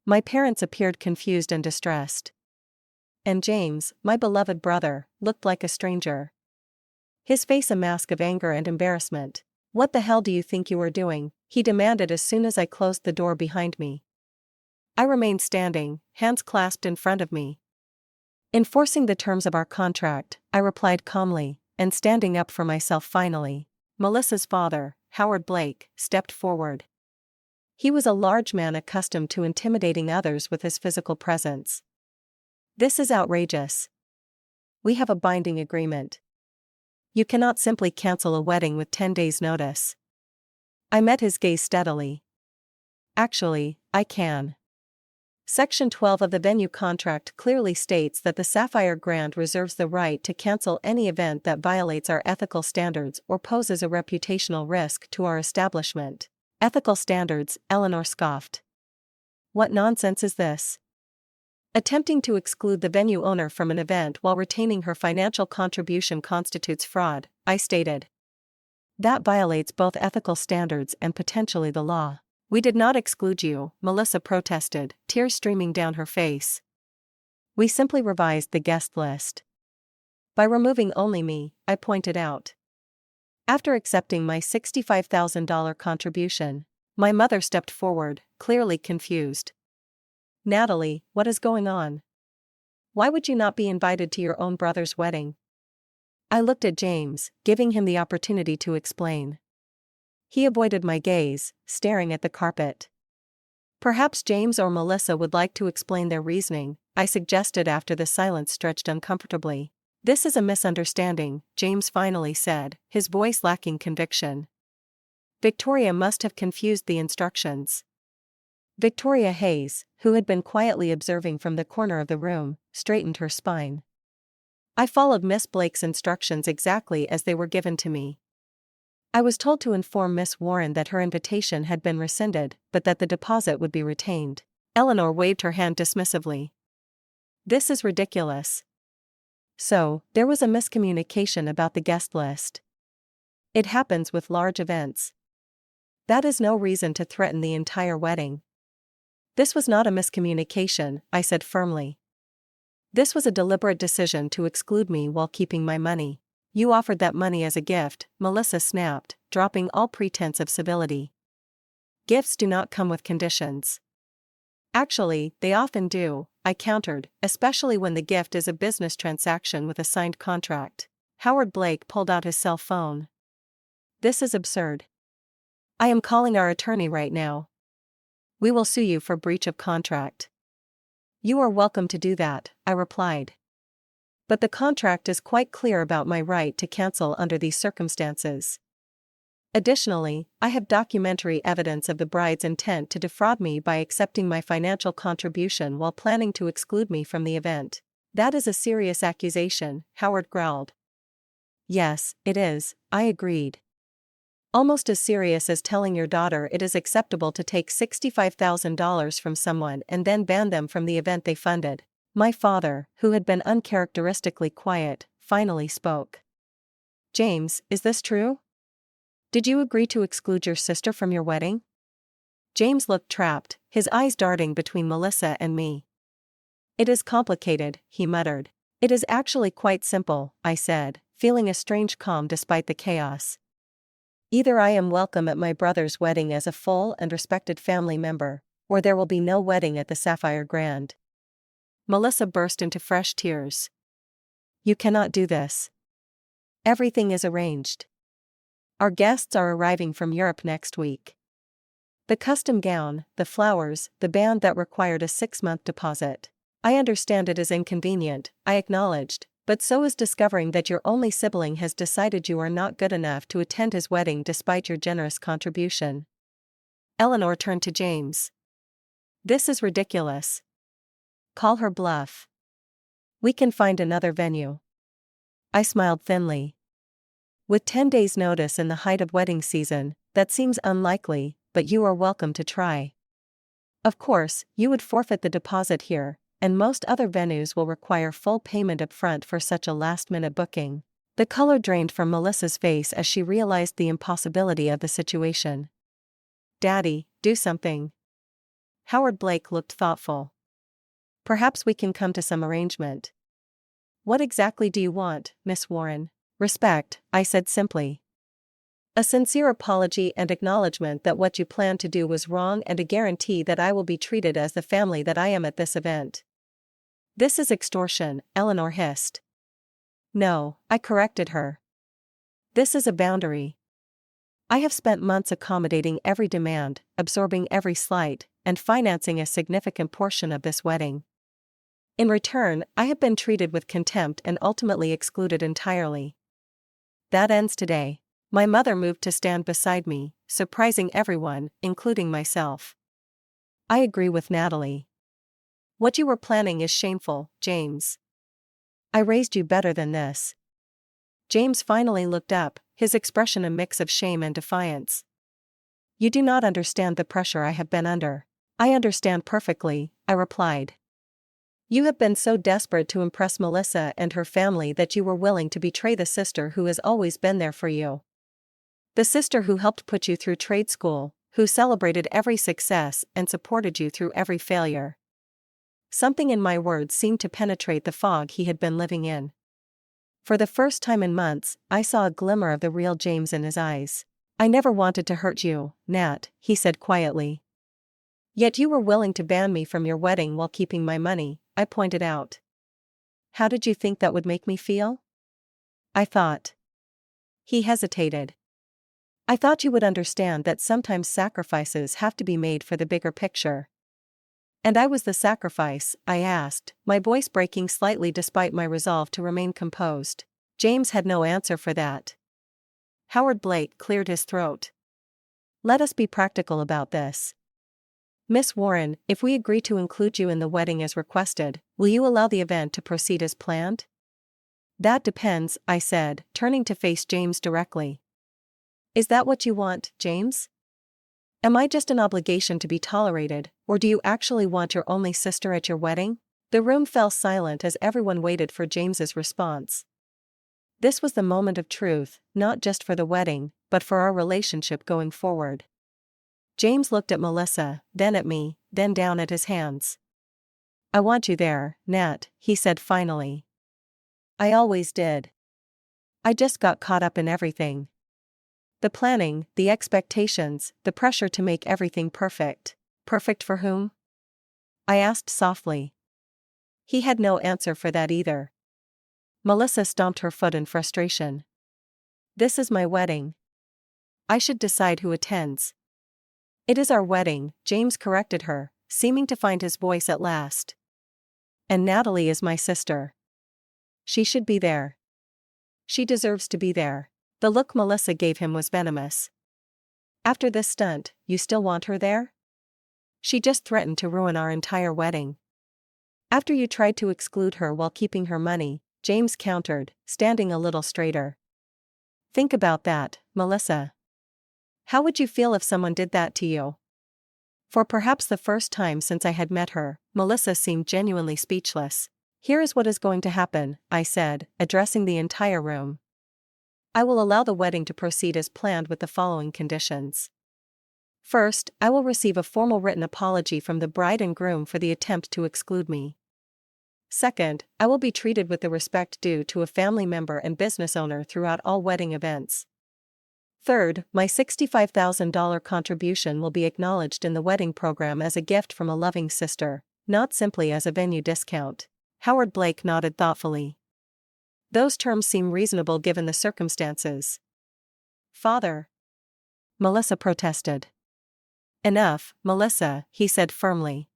My parents appeared confused and distressed. And James, my beloved brother, looked like a stranger. His face a mask of anger and embarrassment. "What the hell do you think you are doing?" he demanded as soon as I closed the door behind me. I remained standing, hands clasped in front of me. Enforcing the terms of our contract, I replied calmly, and standing up for myself finally. Melissa's father, Howard Blake, stepped forward. He was a large man accustomed to intimidating others with his physical presence. "This is outrageous. We have a binding agreement. You cannot simply cancel a wedding with 10 days' notice." I met his gaze steadily. "Actually, I can. Section 12 of the venue contract clearly states that the Sapphire Grand reserves the right to cancel any event that violates our ethical standards or poses a reputational risk to our establishment." "Ethical standards," Eleanor scoffed. "What nonsense is this? Attempting to exclude the venue owner from an event while retaining her financial contribution constitutes fraud," I stated. "That violates both ethical standards and potentially the law." "We did not exclude you," Melissa protested, tears streaming down her face. "We simply revised the guest list. By removing only me," I pointed out. After accepting my $65,000 contribution, my mother stepped forward, clearly confused. "Natalie, what is going on? Why would you not be invited to your own brother's wedding?" I looked at James, giving him the opportunity to explain. He avoided my gaze, staring at the carpet. "Perhaps James or Melissa would like to explain their reasoning," I suggested after the silence stretched uncomfortably. "This is a misunderstanding," James finally said, his voice lacking conviction. "Victoria must have confused the instructions." Victoria Hayes, who had been quietly observing from the corner of the room, straightened her spine. "I followed Miss Blake's instructions exactly as they were given to me. I was told to inform Miss Warren that her invitation had been rescinded, but that the deposit would be retained." Eleanor waved her hand dismissively. "This is ridiculous. So, there was a miscommunication about the guest list. It happens with large events. That is no reason to threaten the entire wedding." "This was not a miscommunication," I said firmly. "This was a deliberate decision to exclude me while keeping my money." "You offered that money as a gift," Melissa snapped, dropping all pretense of civility. "Gifts do not come with conditions." "Actually, they often do," I countered, "especially when the gift is a business transaction with a signed contract." Howard Blake pulled out his cell phone. "This is absurd. I am calling our attorney right now. We will sue you for breach of contract." "You are welcome to do that," I replied. "But the contract is quite clear about my right to cancel under these circumstances. Additionally, I have documentary evidence of the bride's intent to defraud me by accepting my financial contribution while planning to exclude me from the event." "That is a serious accusation," Howard growled. "Yes, it is," I agreed. "Almost as serious as telling your daughter it is acceptable to take $65,000 from someone and then ban them from the event they funded." My father, who had been uncharacteristically quiet, finally spoke. "James, is this true? Did you agree to exclude your sister from your wedding?" James looked trapped, his eyes darting between Melissa and me. "It is complicated," he muttered. It is actually quite simple, I said, feeling a strange calm despite the chaos. Either I am welcome at my brother's wedding as a full and respected family member, or there will be no wedding at the Sapphire Grand. Melissa burst into fresh tears. You cannot do this. Everything is arranged. Our guests are arriving from Europe next week. The custom gown, the flowers, the band that required a 6-month deposit. I understand it is inconvenient, I acknowledged, but so is discovering that your only sibling has decided you are not good enough to attend his wedding despite your generous contribution. Eleanor turned to James. This is ridiculous. Call her bluff. We can find another venue. I smiled thinly. With 10 days' notice in the height of wedding season, that seems unlikely, but you are welcome to try. Of course, you would forfeit the deposit here, and most other venues will require full payment up front for such a last-minute booking. The color drained from Melissa's face as she realized the impossibility of the situation. Daddy, do something. Howard Blake looked thoughtful. Perhaps we can come to some arrangement. What exactly do you want, Miss Warren? Respect, I said simply. A sincere apology and acknowledgement that what you planned to do was wrong, and a guarantee that I will be treated as the family that I am at this event. This is extortion, Eleanor hissed. No, I corrected her. This is a boundary. I have spent months accommodating every demand, absorbing every slight, and financing a significant portion of this wedding. In return, I have been treated with contempt and ultimately excluded entirely. That ends today. My mother moved to stand beside me, surprising everyone, including myself. I agree with Natalie. What you were planning is shameful, James. I raised you better than this. James finally looked up, his expression a mix of shame and defiance. You do not understand the pressure I have been under. I understand perfectly, I replied. You have been so desperate to impress Melissa and her family that you were willing to betray the sister who has always been there for you. The sister who helped put you through trade school, who celebrated every success and supported you through every failure. Something in my words seemed to penetrate the fog he had been living in. For the first time in months, I saw a glimmer of the real James in his eyes. I never wanted to hurt you, Nat, he said quietly. Yet you were willing to ban me from your wedding while keeping my money, I pointed out. How did you think that would make me feel? I thought. He hesitated. I thought you would understand that sometimes sacrifices have to be made for the bigger picture. And I was the sacrifice, I asked, my voice breaking slightly despite my resolve to remain composed. James had no answer for that. Howard Blake cleared his throat. Let us be practical about this. Miss Warren, if we agree to include you in the wedding as requested, will you allow the event to proceed as planned? That depends, I said, turning to face James directly. Is that what you want, James? Am I just an obligation to be tolerated, or do you actually want your only sister at your wedding? The room fell silent as everyone waited for James's response. This was the moment of truth, not just for the wedding, but for our relationship going forward. James looked at Melissa, then at me, then down at his hands. I want you there, Nat, he said finally. I always did. I just got caught up in everything. The planning, the expectations, the pressure to make everything perfect. Perfect for whom? I asked softly. He had no answer for that either. Melissa stomped her foot in frustration. This is my wedding. I should decide who attends. It is our wedding, James corrected her, seeming to find his voice at last. And Natalie is my sister. She should be there. She deserves to be there. The look Melissa gave him was venomous. After this stunt, you still want her there? She just threatened to ruin our entire wedding. After you tried to exclude her while keeping her money, James countered, standing a little straighter. Think about that, Melissa. How would you feel if someone did that to you? For perhaps the first time since I had met her, Melissa seemed genuinely speechless. Here is what is going to happen, I said, addressing the entire room. I will allow the wedding to proceed as planned with the following conditions. First, I will receive a formal written apology from the bride and groom for the attempt to exclude me. Second, I will be treated with the respect due to a family member and business owner throughout all wedding events. Third, my $65,000 contribution will be acknowledged in the wedding program as a gift from a loving sister, not simply as a venue discount. Howard Blake nodded thoughtfully. Those terms seem reasonable given the circumstances. Father. Melissa protested. Enough, Melissa, he said firmly.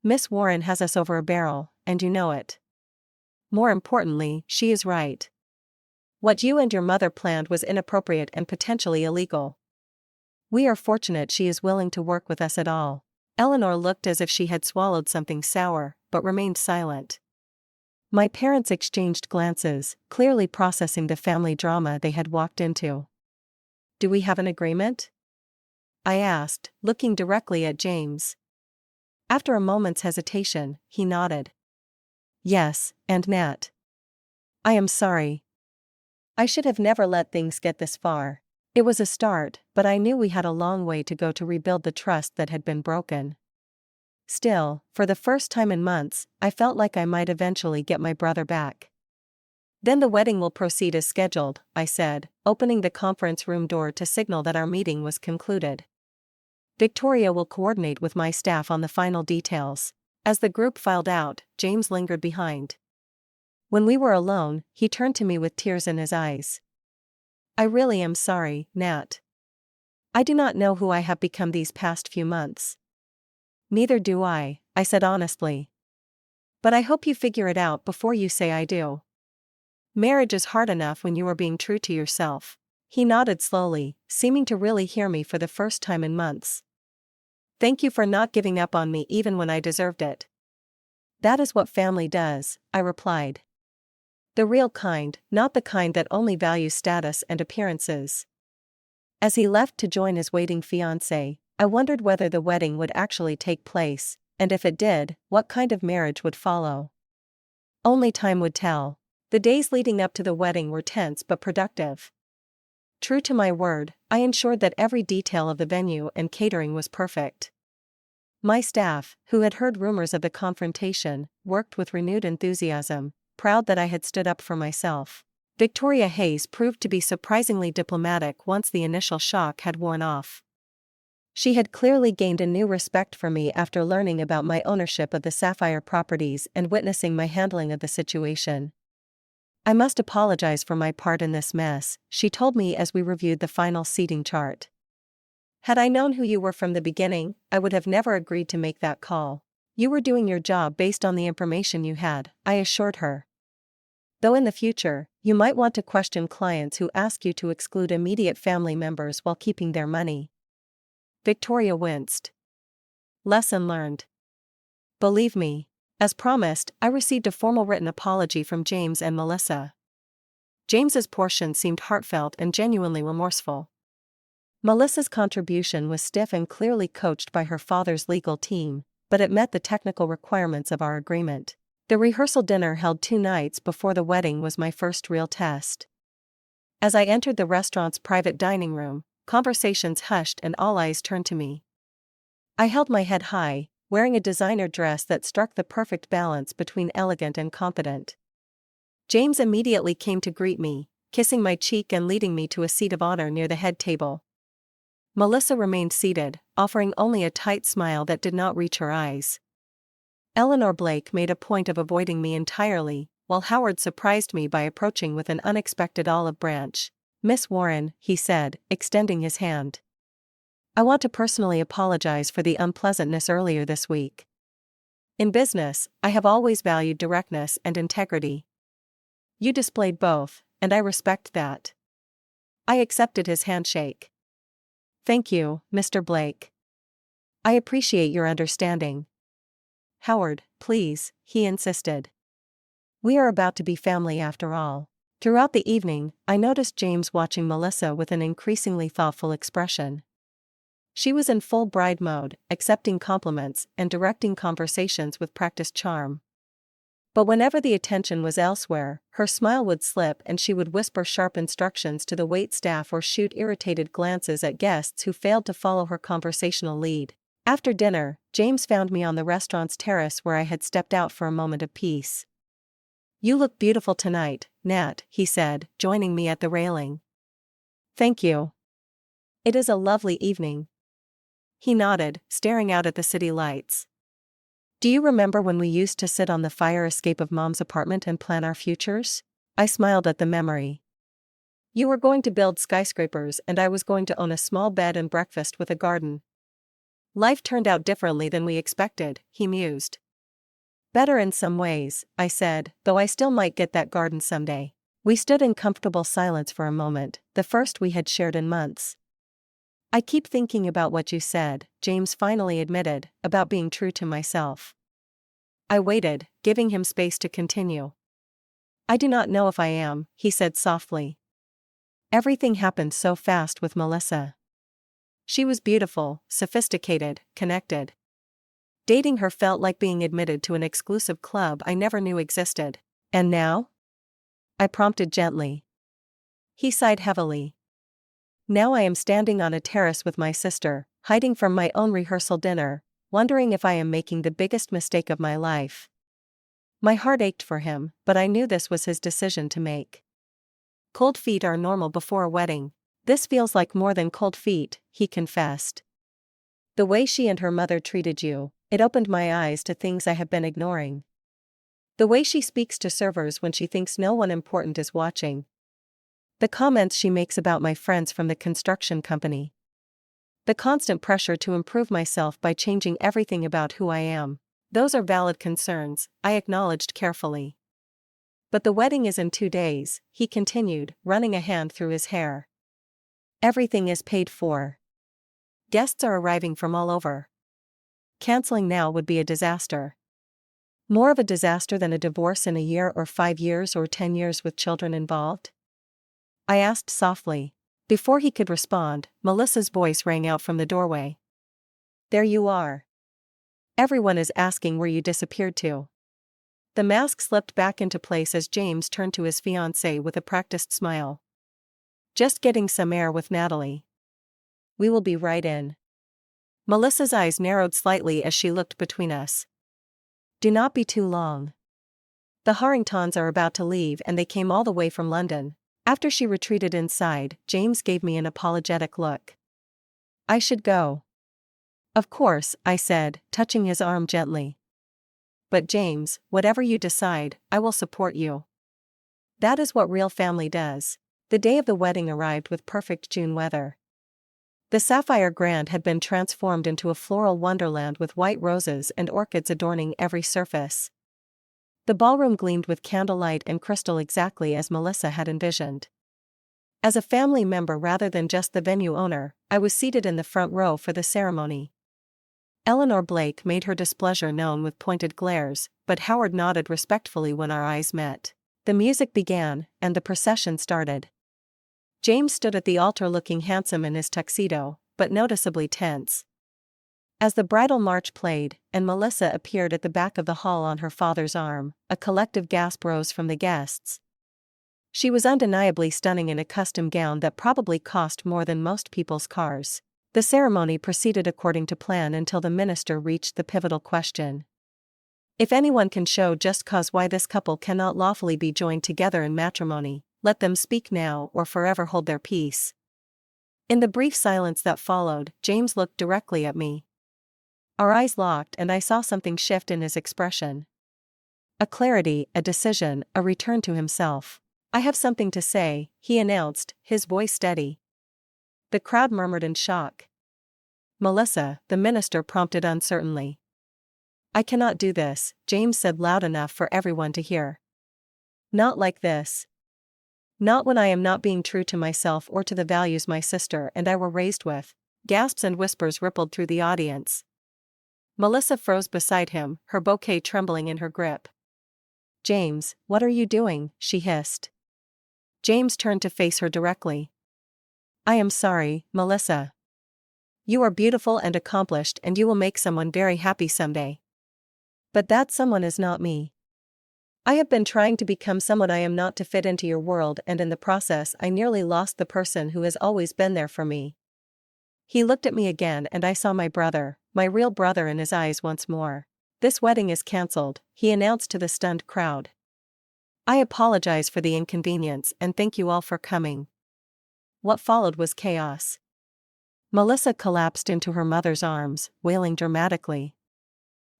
Miss Warren has us over a barrel, and you know it. More importantly, she is right. What you and your mother planned was inappropriate and potentially illegal. We are fortunate she is willing to work with us at all. Eleanor looked as if she had swallowed something sour, but remained silent. My parents exchanged glances, clearly processing the family drama they had walked into. Do we have an agreement? I asked, looking directly at James. After a moment's hesitation, he nodded. Yes, and Nat. I am sorry. I should have never let things get this far. It was a start, but I knew we had a long way to go to rebuild the trust that had been broken. Still, for the first time in months, I felt like I might eventually get my brother back. Then the wedding will proceed as scheduled, I said, opening the conference room door to signal that our meeting was concluded. Victoria will coordinate with my staff on the final details. As the group filed out, James lingered behind. When we were alone, he turned to me with tears in his eyes. I really am sorry, Nat. I do not know who I have become these past few months. Neither do I said honestly. But I hope you figure it out before you say I do. Marriage is hard enough when you are being true to yourself. He nodded slowly, seeming to really hear me for the first time in months. Thank you for not giving up on me even when I deserved it. That is what family does, I replied. The real kind, not the kind that only values status and appearances. As he left to join his waiting fiancée, I wondered whether the wedding would actually take place, and if it did, what kind of marriage would follow. Only time would tell. The days leading up to the wedding were tense but productive. True to my word, I ensured that every detail of the venue and catering was perfect. My staff, who had heard rumors of the confrontation, worked with renewed enthusiasm, proud that I had stood up for myself. Victoria Hayes proved to be surprisingly diplomatic once the initial shock had worn off. She had clearly gained a new respect for me after learning about my ownership of the Sapphire properties and witnessing my handling of the situation. I must apologize for my part in this mess, she told me as we reviewed the final seating chart. Had I known who you were from the beginning, I would have never agreed to make that call. You were doing your job based on the information you had, I assured her. Though in the future, you might want to question clients who ask you to exclude immediate family members while keeping their money. Victoria winced. Lesson learned. Believe me. As promised, I received a formal written apology from James and Melissa. James's portion seemed heartfelt and genuinely remorseful. Melissa's contribution was stiff and clearly coached by her father's legal team, but it met the technical requirements of our agreement. The rehearsal dinner held 2 nights before the wedding was my first real test. As I entered the restaurant's private dining room, conversations hushed and all eyes turned to me. I held my head high, wearing a designer dress that struck the perfect balance between elegant and confident. James immediately came to greet me, kissing my cheek and leading me to a seat of honor near the head table. Melissa remained seated, offering only a tight smile that did not reach her eyes. Eleanor Blake made a point of avoiding me entirely, while Howard surprised me by approaching with an unexpected olive branch. Miss Warren, he said, extending his hand. I want to personally apologize for the unpleasantness earlier this week. In business, I have always valued directness and integrity. You displayed both, and I respect that. I accepted his handshake. Thank you, Mr. Blake. I appreciate your understanding. Howard, please, he insisted. We are about to be family after all. Throughout the evening, I noticed James watching Melissa with an increasingly thoughtful expression. She was in full bride mode, accepting compliments and directing conversations with practiced charm. But whenever the attention was elsewhere, her smile would slip and she would whisper sharp instructions to the waitstaff or shoot irritated glances at guests who failed to follow her conversational lead. After dinner, James found me on the restaurant's terrace where I had stepped out for a moment of peace. "You look beautiful tonight, Nat," he said, joining me at the railing. "Thank you. It is a lovely evening." He nodded, staring out at the city lights. "Do you remember when we used to sit on the fire escape of Mom's apartment and plan our futures?" I smiled at the memory. "You were going to build skyscrapers and I was going to own a small bed and breakfast with a garden. Life turned out differently than we expected," he mused. "Better in some ways," I said, "though I still might get that garden someday." We stood in comfortable silence for a moment, the first we had shared in months. "I keep thinking about what you said," James finally admitted, "about being true to myself." I waited, giving him space to continue. "I do not know if I am," he said softly. "Everything happened so fast with Melissa. She was beautiful, sophisticated, connected. Dating her felt like being admitted to an exclusive club I never knew existed. And now?" I prompted gently. He sighed heavily. "Now I am standing on a terrace with my sister, hiding from my own rehearsal dinner, wondering if I am making the biggest mistake of my life." My heart ached for him, but I knew this was his decision to make. "Cold feet are normal before a wedding. This feels like more than cold feet," he confessed. "The way she and her mother treated you, it opened my eyes to things I have been ignoring. The way she speaks to servers when she thinks no one important is watching. The comments she makes about my friends from the construction company. The constant pressure to improve myself by changing everything about who I am. Those are valid concerns," I acknowledged carefully. "But the wedding is in 2 days," he continued, running a hand through his hair. "Everything is paid for. Guests are arriving from all over. Canceling now would be a disaster. More of a disaster than a divorce in a year or 5 years or 10 years with children involved?" I asked softly. Before he could respond, Melissa's voice rang out from the doorway. "There you are. Everyone is asking where you disappeared to." The mask slipped back into place as James turned to his fiancée with a practiced smile. "Just getting some air with Natalie. We will be right in." Melissa's eyes narrowed slightly as she looked between us. "Do not be too long. The Harringtons are about to leave and they came all the way from London." After she retreated inside, James gave me an apologetic look. "I should go." "Of course," I said, touching his arm gently. "But James, whatever you decide, I will support you." That is what real family does. The day of the wedding arrived with perfect June weather. The Sapphire Grand had been transformed into a floral wonderland with white roses and orchids adorning every surface. The ballroom gleamed with candlelight and crystal exactly as Melissa had envisioned. As a family member rather than just the venue owner, I was seated in the front row for the ceremony. Eleanor Blake made her displeasure known with pointed glares, but Howard nodded respectfully when our eyes met. The music began, and the procession started. James stood at the altar looking handsome in his tuxedo, but noticeably tense. As the bridal march played, and Melissa appeared at the back of the hall on her father's arm, a collective gasp rose from the guests. She was undeniably stunning in a custom gown that probably cost more than most people's cars. The ceremony proceeded according to plan until the minister reached the pivotal question. "If anyone can show just cause why this couple cannot lawfully be joined together in matrimony, let them speak now or forever hold their peace." In the brief silence that followed, James looked directly at me. Our eyes locked and I saw something shift in his expression. A clarity, a decision, a return to himself. "I have something to say," he announced, his voice steady. The crowd murmured in shock. "Melissa," the minister prompted uncertainly. "I cannot do this," James said loud enough for everyone to hear. "Not like this. Not when I am not being true to myself or to the values my sister and I were raised with." Gasps and whispers rippled through the audience. Melissa froze beside him, her bouquet trembling in her grip. "James, what are you doing?" she hissed. James turned to face her directly. "I am sorry, Melissa. You are beautiful and accomplished and you will make someone very happy someday. But that someone is not me. I have been trying to become someone I am not to fit into your world and in the process I nearly lost the person who has always been there for me." He looked at me again and I saw my brother, my real brother, in his eyes once more. "This wedding is cancelled," he announced to the stunned crowd. "I apologize for the inconvenience and thank you all for coming." What followed was chaos. Melissa collapsed into her mother's arms, wailing dramatically.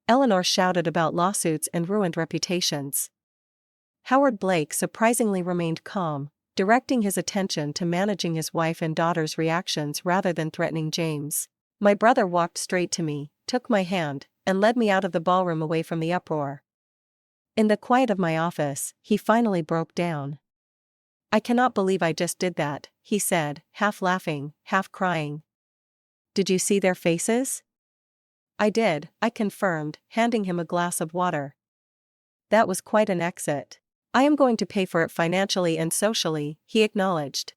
Eleanor shouted about lawsuits and ruined reputations. Howard Blake surprisingly remained calm, directing his attention to managing his wife and daughter's reactions rather than threatening James. My brother walked straight to me, took my hand, and led me out of the ballroom away from the uproar. In the quiet of my office, he finally broke down. "I cannot believe I just did that," he said, half laughing, half crying. "Did you see their faces?" "I did," I confirmed, handing him a glass of water. "That was quite an exit. I am going to pay for it financially and socially," he acknowledged.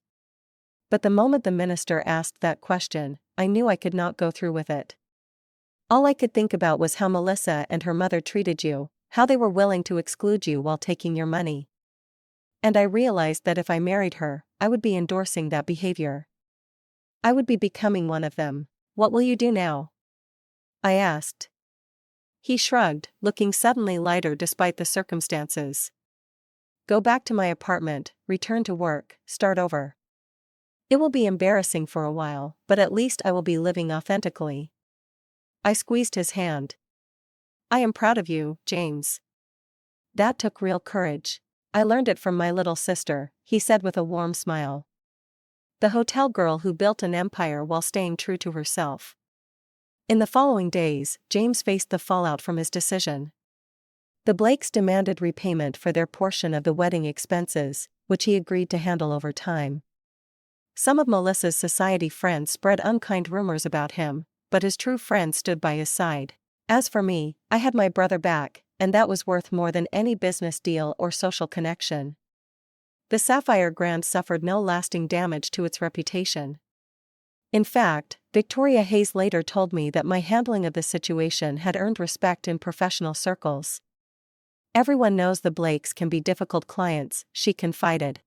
But the moment the minister asked that question, I knew I could not go through with it. All I could think about was how Melissa and her mother treated you, how they were willing to exclude you while taking your money. And I realized that if I married her, I would be endorsing that behavior. I would be becoming one of them. "What will you do now?" I asked. He shrugged, looking suddenly lighter despite the circumstances. "Go back to my apartment, return to work, start over. It will be embarrassing for a while, but at least I will be living authentically." I squeezed his hand. "I am proud of you, James." "That took real courage. I learned it from my little sister," he said with a warm smile. "The hotel girl who built an empire while staying true to herself." In the following days, James faced the fallout from his decision. The Blakes demanded repayment for their portion of the wedding expenses, which he agreed to handle over time. Some of Melissa's society friends spread unkind rumors about him, but his true friends stood by his side. As for me, I had my brother back, and that was worth more than any business deal or social connection. The Sapphire Grand suffered no lasting damage to its reputation. In fact, Victoria Hayes later told me that my handling of the situation had earned respect in professional circles. "Everyone knows the Blakes can be difficult clients," she confided.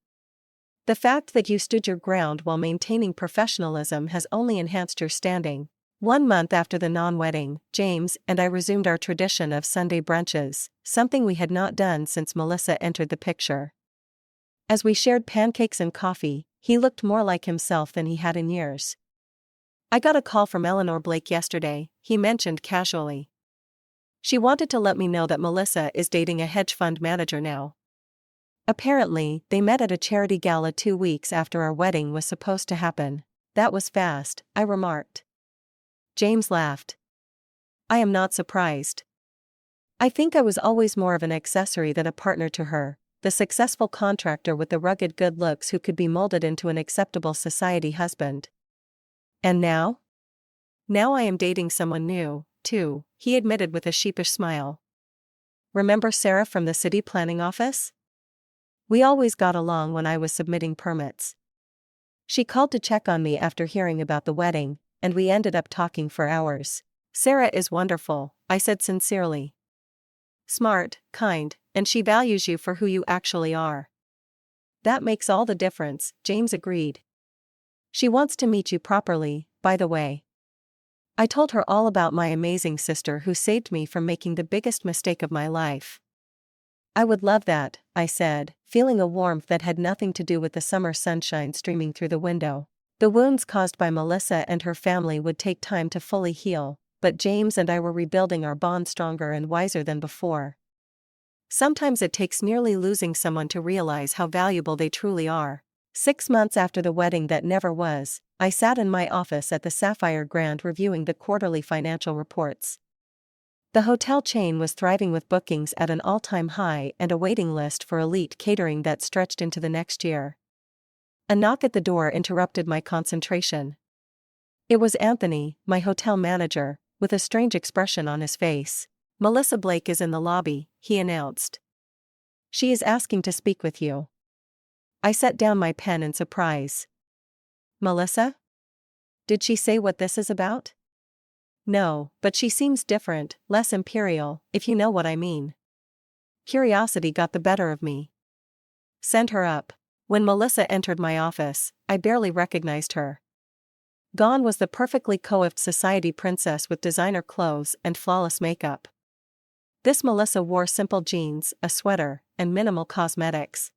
"The fact that you stood your ground while maintaining professionalism has only enhanced your standing." 1 month after the non-wedding, James and I resumed our tradition of Sunday brunches, something we had not done since Melissa entered the picture. As we shared pancakes and coffee, he looked more like himself than he had in years. "I got a call from Eleanor Blake yesterday," he mentioned casually. "She wanted to let me know that Melissa is dating a hedge fund manager now. Apparently, they met at a charity gala 2 weeks after our wedding was supposed to happen." "That was fast," I remarked. James laughed. "I am not surprised. I think I was always more of an accessory than a partner to her, the successful contractor with the rugged good looks who could be molded into an acceptable society husband." "And now?" "Now I am dating someone new, too," he admitted with a sheepish smile. "Remember Sarah from the city planning office? We always got along when I was submitting permits. She called to check on me after hearing about the wedding, and we ended up talking for hours." "Sarah is wonderful," I said sincerely. "Smart, kind, and she values you for who you actually are." "That makes all the difference," James agreed. "She wants to meet you properly, by the way." I told her all about my amazing sister who saved me from making the biggest mistake of my life. "I would love that," I said, feeling a warmth that had nothing to do with the summer sunshine streaming through the window. The wounds caused by Melissa and her family would take time to fully heal, but James and I were rebuilding our bond stronger and wiser than before. Sometimes it takes nearly losing someone to realize how valuable they truly are. 6 months after the wedding that never was, I sat in my office at the Sapphire Grand reviewing the quarterly financial reports. The hotel chain was thriving with bookings at an all-time high and a waiting list for elite catering that stretched into the next year. A knock at the door interrupted my concentration. It was Anthony, my hotel manager, with a strange expression on his face. "Melissa Blake is in the lobby," he announced. "She is asking to speak with you." I set down my pen in surprise. "Melissa? Did she say what this is about?" "No, but she seems different, less imperial, if you know what I mean." Curiosity got the better of me. "Send her up." When Melissa entered my office, I barely recognized her. Gone was the perfectly coiffed society princess with designer clothes and flawless makeup. This Melissa wore simple jeans, a sweater, and minimal cosmetics.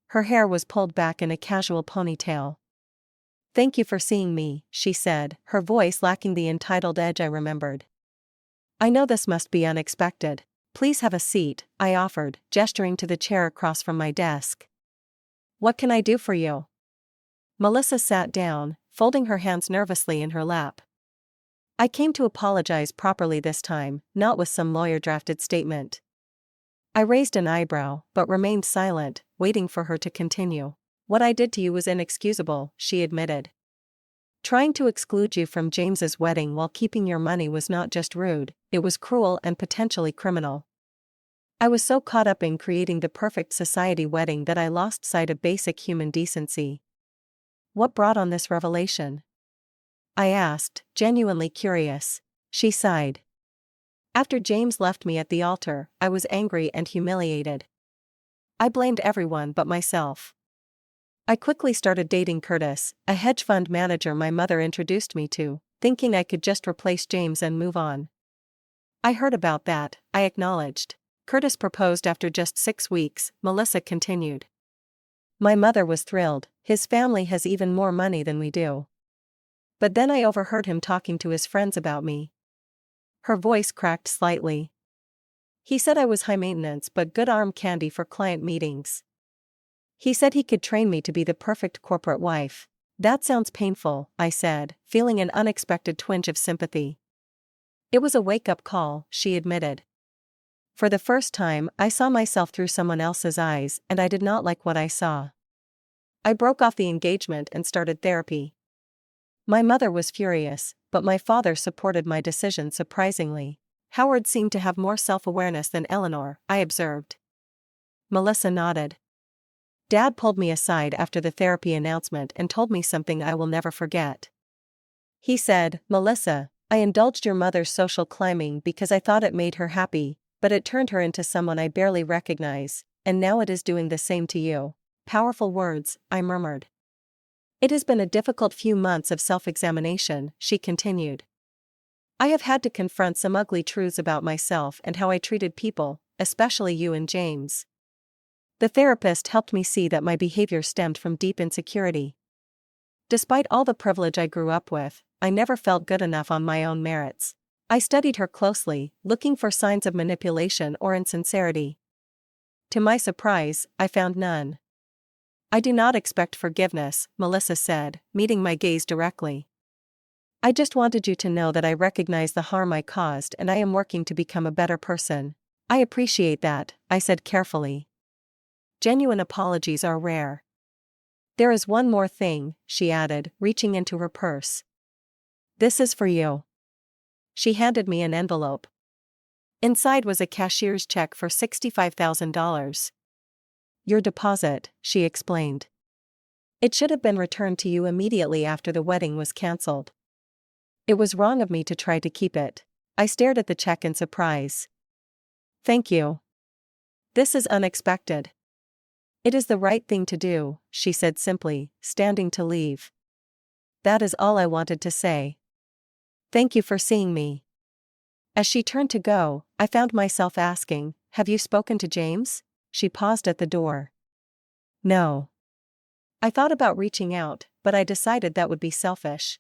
Her hair was pulled back in a casual ponytail. "Thank you for seeing me," she said, her voice lacking the entitled edge I remembered. "I know this must be unexpected. Please have a seat," I offered, gesturing to the chair across from my desk. "What can I do for you?" Melissa sat down, folding her hands nervously in her lap. "I came to apologize properly this time, not with some lawyer-drafted statement." I raised an eyebrow, but remained silent, waiting for her to continue. "What I did to you was inexcusable," she admitted. "Trying to exclude you from James's wedding while keeping your money was not just rude, it was cruel and potentially criminal. I was so caught up in creating the perfect society wedding that I lost sight of basic human decency." "What brought on this revelation?" I asked, genuinely curious. She sighed. "After James left me at the altar, I was angry and humiliated. I blamed everyone but myself. I quickly started dating Curtis, a hedge fund manager my mother introduced me to, thinking I could just replace James and move on." "I heard about that," I acknowledged. "Curtis proposed after just 6 weeks," Melissa continued. "My mother was thrilled. His family has even more money than we do. But then I overheard him talking to his friends about me." Her voice cracked slightly. "He said I was high maintenance but good arm candy for client meetings. He said he could train me to be the perfect corporate wife." "That sounds painful," I said, feeling an unexpected twinge of sympathy. "It was a wake-up call," she admitted. "For the first time, I saw myself through someone else's eyes, and I did not like what I saw. I broke off the engagement and started therapy." My mother was furious, but my father supported my decision surprisingly. "Howard seemed to have more self-awareness than Eleanor," I observed. Melissa nodded. "Dad pulled me aside after the therapy announcement and told me something I will never forget. He said, 'Melissa, I indulged your mother's social climbing because I thought it made her happy, but it turned her into someone I barely recognize, and now it is doing the same to you.'" "Powerful words," I murmured. "It has been a difficult few months of self-examination," she continued. "I have had to confront some ugly truths about myself and how I treated people, especially you and James. The therapist helped me see that my behavior stemmed from deep insecurity. Despite all the privilege I grew up with, I never felt good enough on my own merits." I studied her closely, looking for signs of manipulation or insincerity. To my surprise, I found none. "I do not expect forgiveness," Melissa said, meeting my gaze directly. "I just wanted you to know that I recognize the harm I caused and I am working to become a better person." "I appreciate that," I said carefully. "Genuine apologies are rare." "There is one more thing," she added, reaching into her purse. "This is for you." She handed me an envelope. Inside was a cashier's check for $65,000. "Your deposit," she explained. "It should have been returned to you immediately after the wedding was cancelled. It was wrong of me to try to keep it." I stared at the check in surprise. "Thank you. This is unexpected." "It is the right thing to do," she said simply, standing to leave. That is all I wanted to say. "Thank you for seeing me." As she turned to go, I found myself asking, "Have you spoken to James?" She paused at the door. "No." I thought about reaching out, but I decided that would be selfish.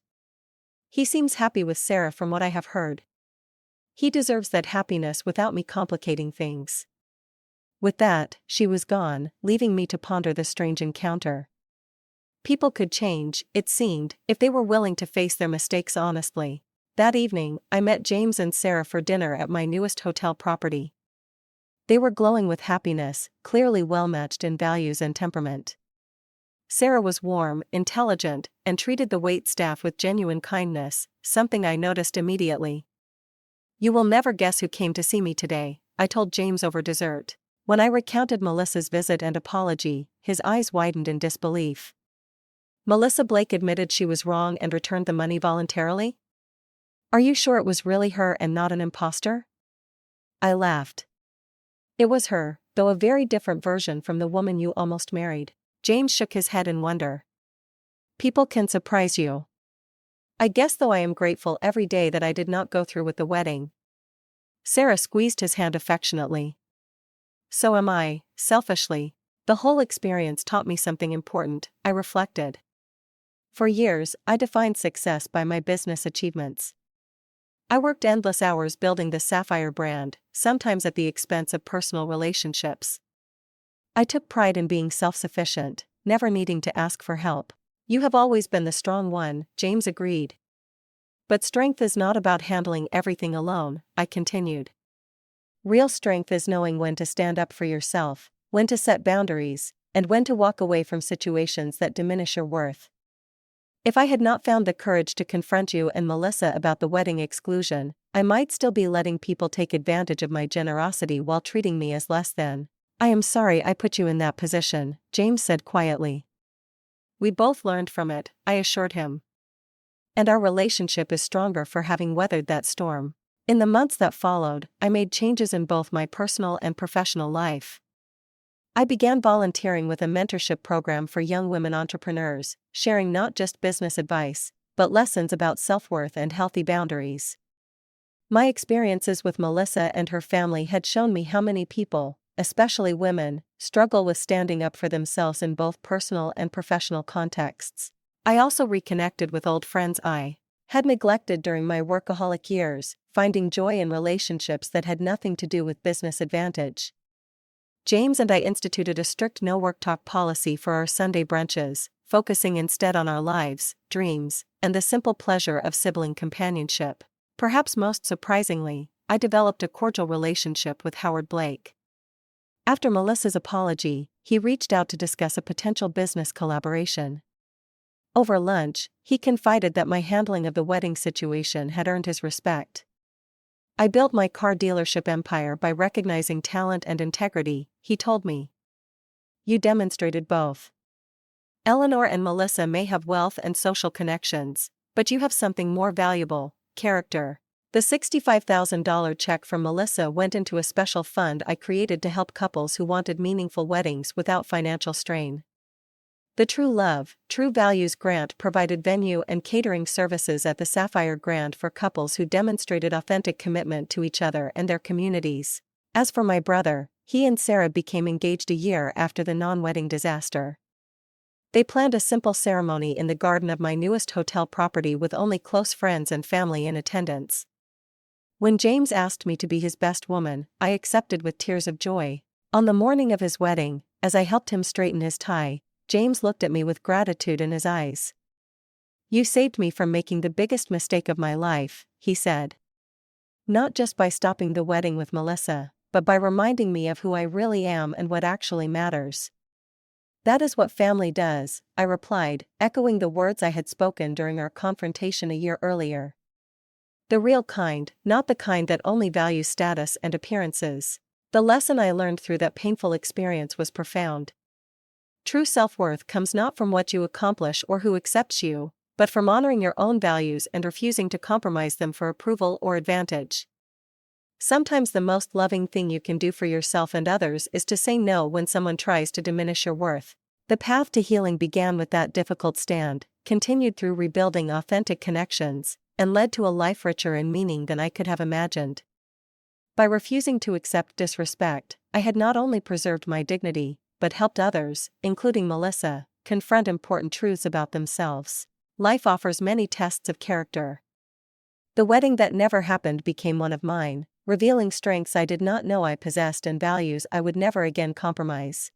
"He seems happy with Sarah from what I have heard. He deserves that happiness without me complicating things." With that, she was gone, leaving me to ponder the strange encounter. People could change, it seemed, if they were willing to face their mistakes honestly. That evening, I met James and Sarah for dinner at my newest hotel property. They were glowing with happiness, clearly well-matched in values and temperament. Sarah was warm, intelligent, and treated the wait staff with genuine kindness, something I noticed immediately. "You will never guess who came to see me today," I told James over dessert. When I recounted Melissa's visit and apology, his eyes widened in disbelief. "Melissa Blake admitted she was wrong and returned the money voluntarily? Are you sure it was really her and not an imposter?" I laughed. "It was her, though a very different version from the woman you almost married." James shook his head in wonder. "People can surprise you." I guess though I am grateful every day that I did not go through with the wedding. Sarah squeezed his hand affectionately. So am I, selfishly. The whole experience taught me something important, I reflected. For years, I defined success by my business achievements. I worked endless hours building the Sapphire brand, sometimes at the expense of personal relationships. I took pride in being self-sufficient, never needing to ask for help. You have always been the strong one, James agreed. But strength is not about handling everything alone, I continued. Real strength is knowing when to stand up for yourself, when to set boundaries, and when to walk away from situations that diminish your worth. If I had not found the courage to confront you and Melissa about the wedding exclusion, I might still be letting people take advantage of my generosity while treating me as less than. I am sorry I put you in that position, James said quietly. We both learned from it, I assured him. And our relationship is stronger for having weathered that storm. In the months that followed, I made changes in both my personal and professional life. I began volunteering with a mentorship program for young women entrepreneurs, sharing not just business advice, but lessons about self-worth and healthy boundaries. My experiences with Melissa and her family had shown me how many people, especially women, struggle with standing up for themselves in both personal and professional contexts. I also reconnected with old friends I had neglected during my workaholic years, finding joy in relationships that had nothing to do with business advantage. James and I instituted a strict no-work talk policy for our Sunday brunches, focusing instead on our lives, dreams, and the simple pleasure of sibling companionship. Perhaps most surprisingly, I developed a cordial relationship with Howard Blake. After Melissa's apology, he reached out to discuss a potential business collaboration. Over lunch, he confided that my handling of the wedding situation had earned his respect. I built my car dealership empire by recognizing talent and integrity, he told me. You demonstrated both. Eleanor and Melissa may have wealth and social connections, but you have something more valuable, character. The $65,000 check from Melissa went into a special fund I created to help couples who wanted meaningful weddings without financial strain. The True Love, True Values grant provided venue and catering services at the Sapphire Grand for couples who demonstrated authentic commitment to each other and their communities. As for my brother, he and Sarah became engaged a year after the non-wedding disaster. They planned a simple ceremony in the garden of my newest hotel property with only close friends and family in attendance. When James asked me to be his best woman, I accepted with tears of joy. On the morning of his wedding, as I helped him straighten his tie, James looked at me with gratitude in his eyes. You saved me from making the biggest mistake of my life, he said. Not just by stopping the wedding with Melissa, but by reminding me of who I really am and what actually matters. That is what family does, I replied, echoing the words I had spoken during our confrontation a year earlier. The real kind, not the kind that only values status and appearances. The lesson I learned through that painful experience was profound. True self-worth comes not from what you accomplish or who accepts you, but from honoring your own values and refusing to compromise them for approval or advantage. Sometimes the most loving thing you can do for yourself and others is to say no when someone tries to diminish your worth. The path to healing began with that difficult stand, continued through rebuilding authentic connections, and led to a life richer in meaning than I could have imagined. By refusing to accept disrespect, I had not only preserved my dignity, but helped others, including Melissa, confront important truths about themselves. Life offers many tests of character. The wedding that never happened became one of mine, revealing strengths I did not know I possessed and values I would never again compromise.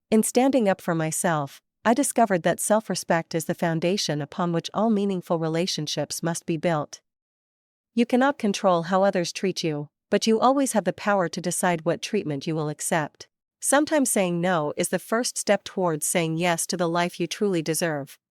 In standing up for myself, I discovered that self-respect is the foundation upon which all meaningful relationships must be built. You cannot control how others treat you, but you always have the power to decide what treatment you will accept. Sometimes saying no is the first step towards saying yes to the life you truly deserve.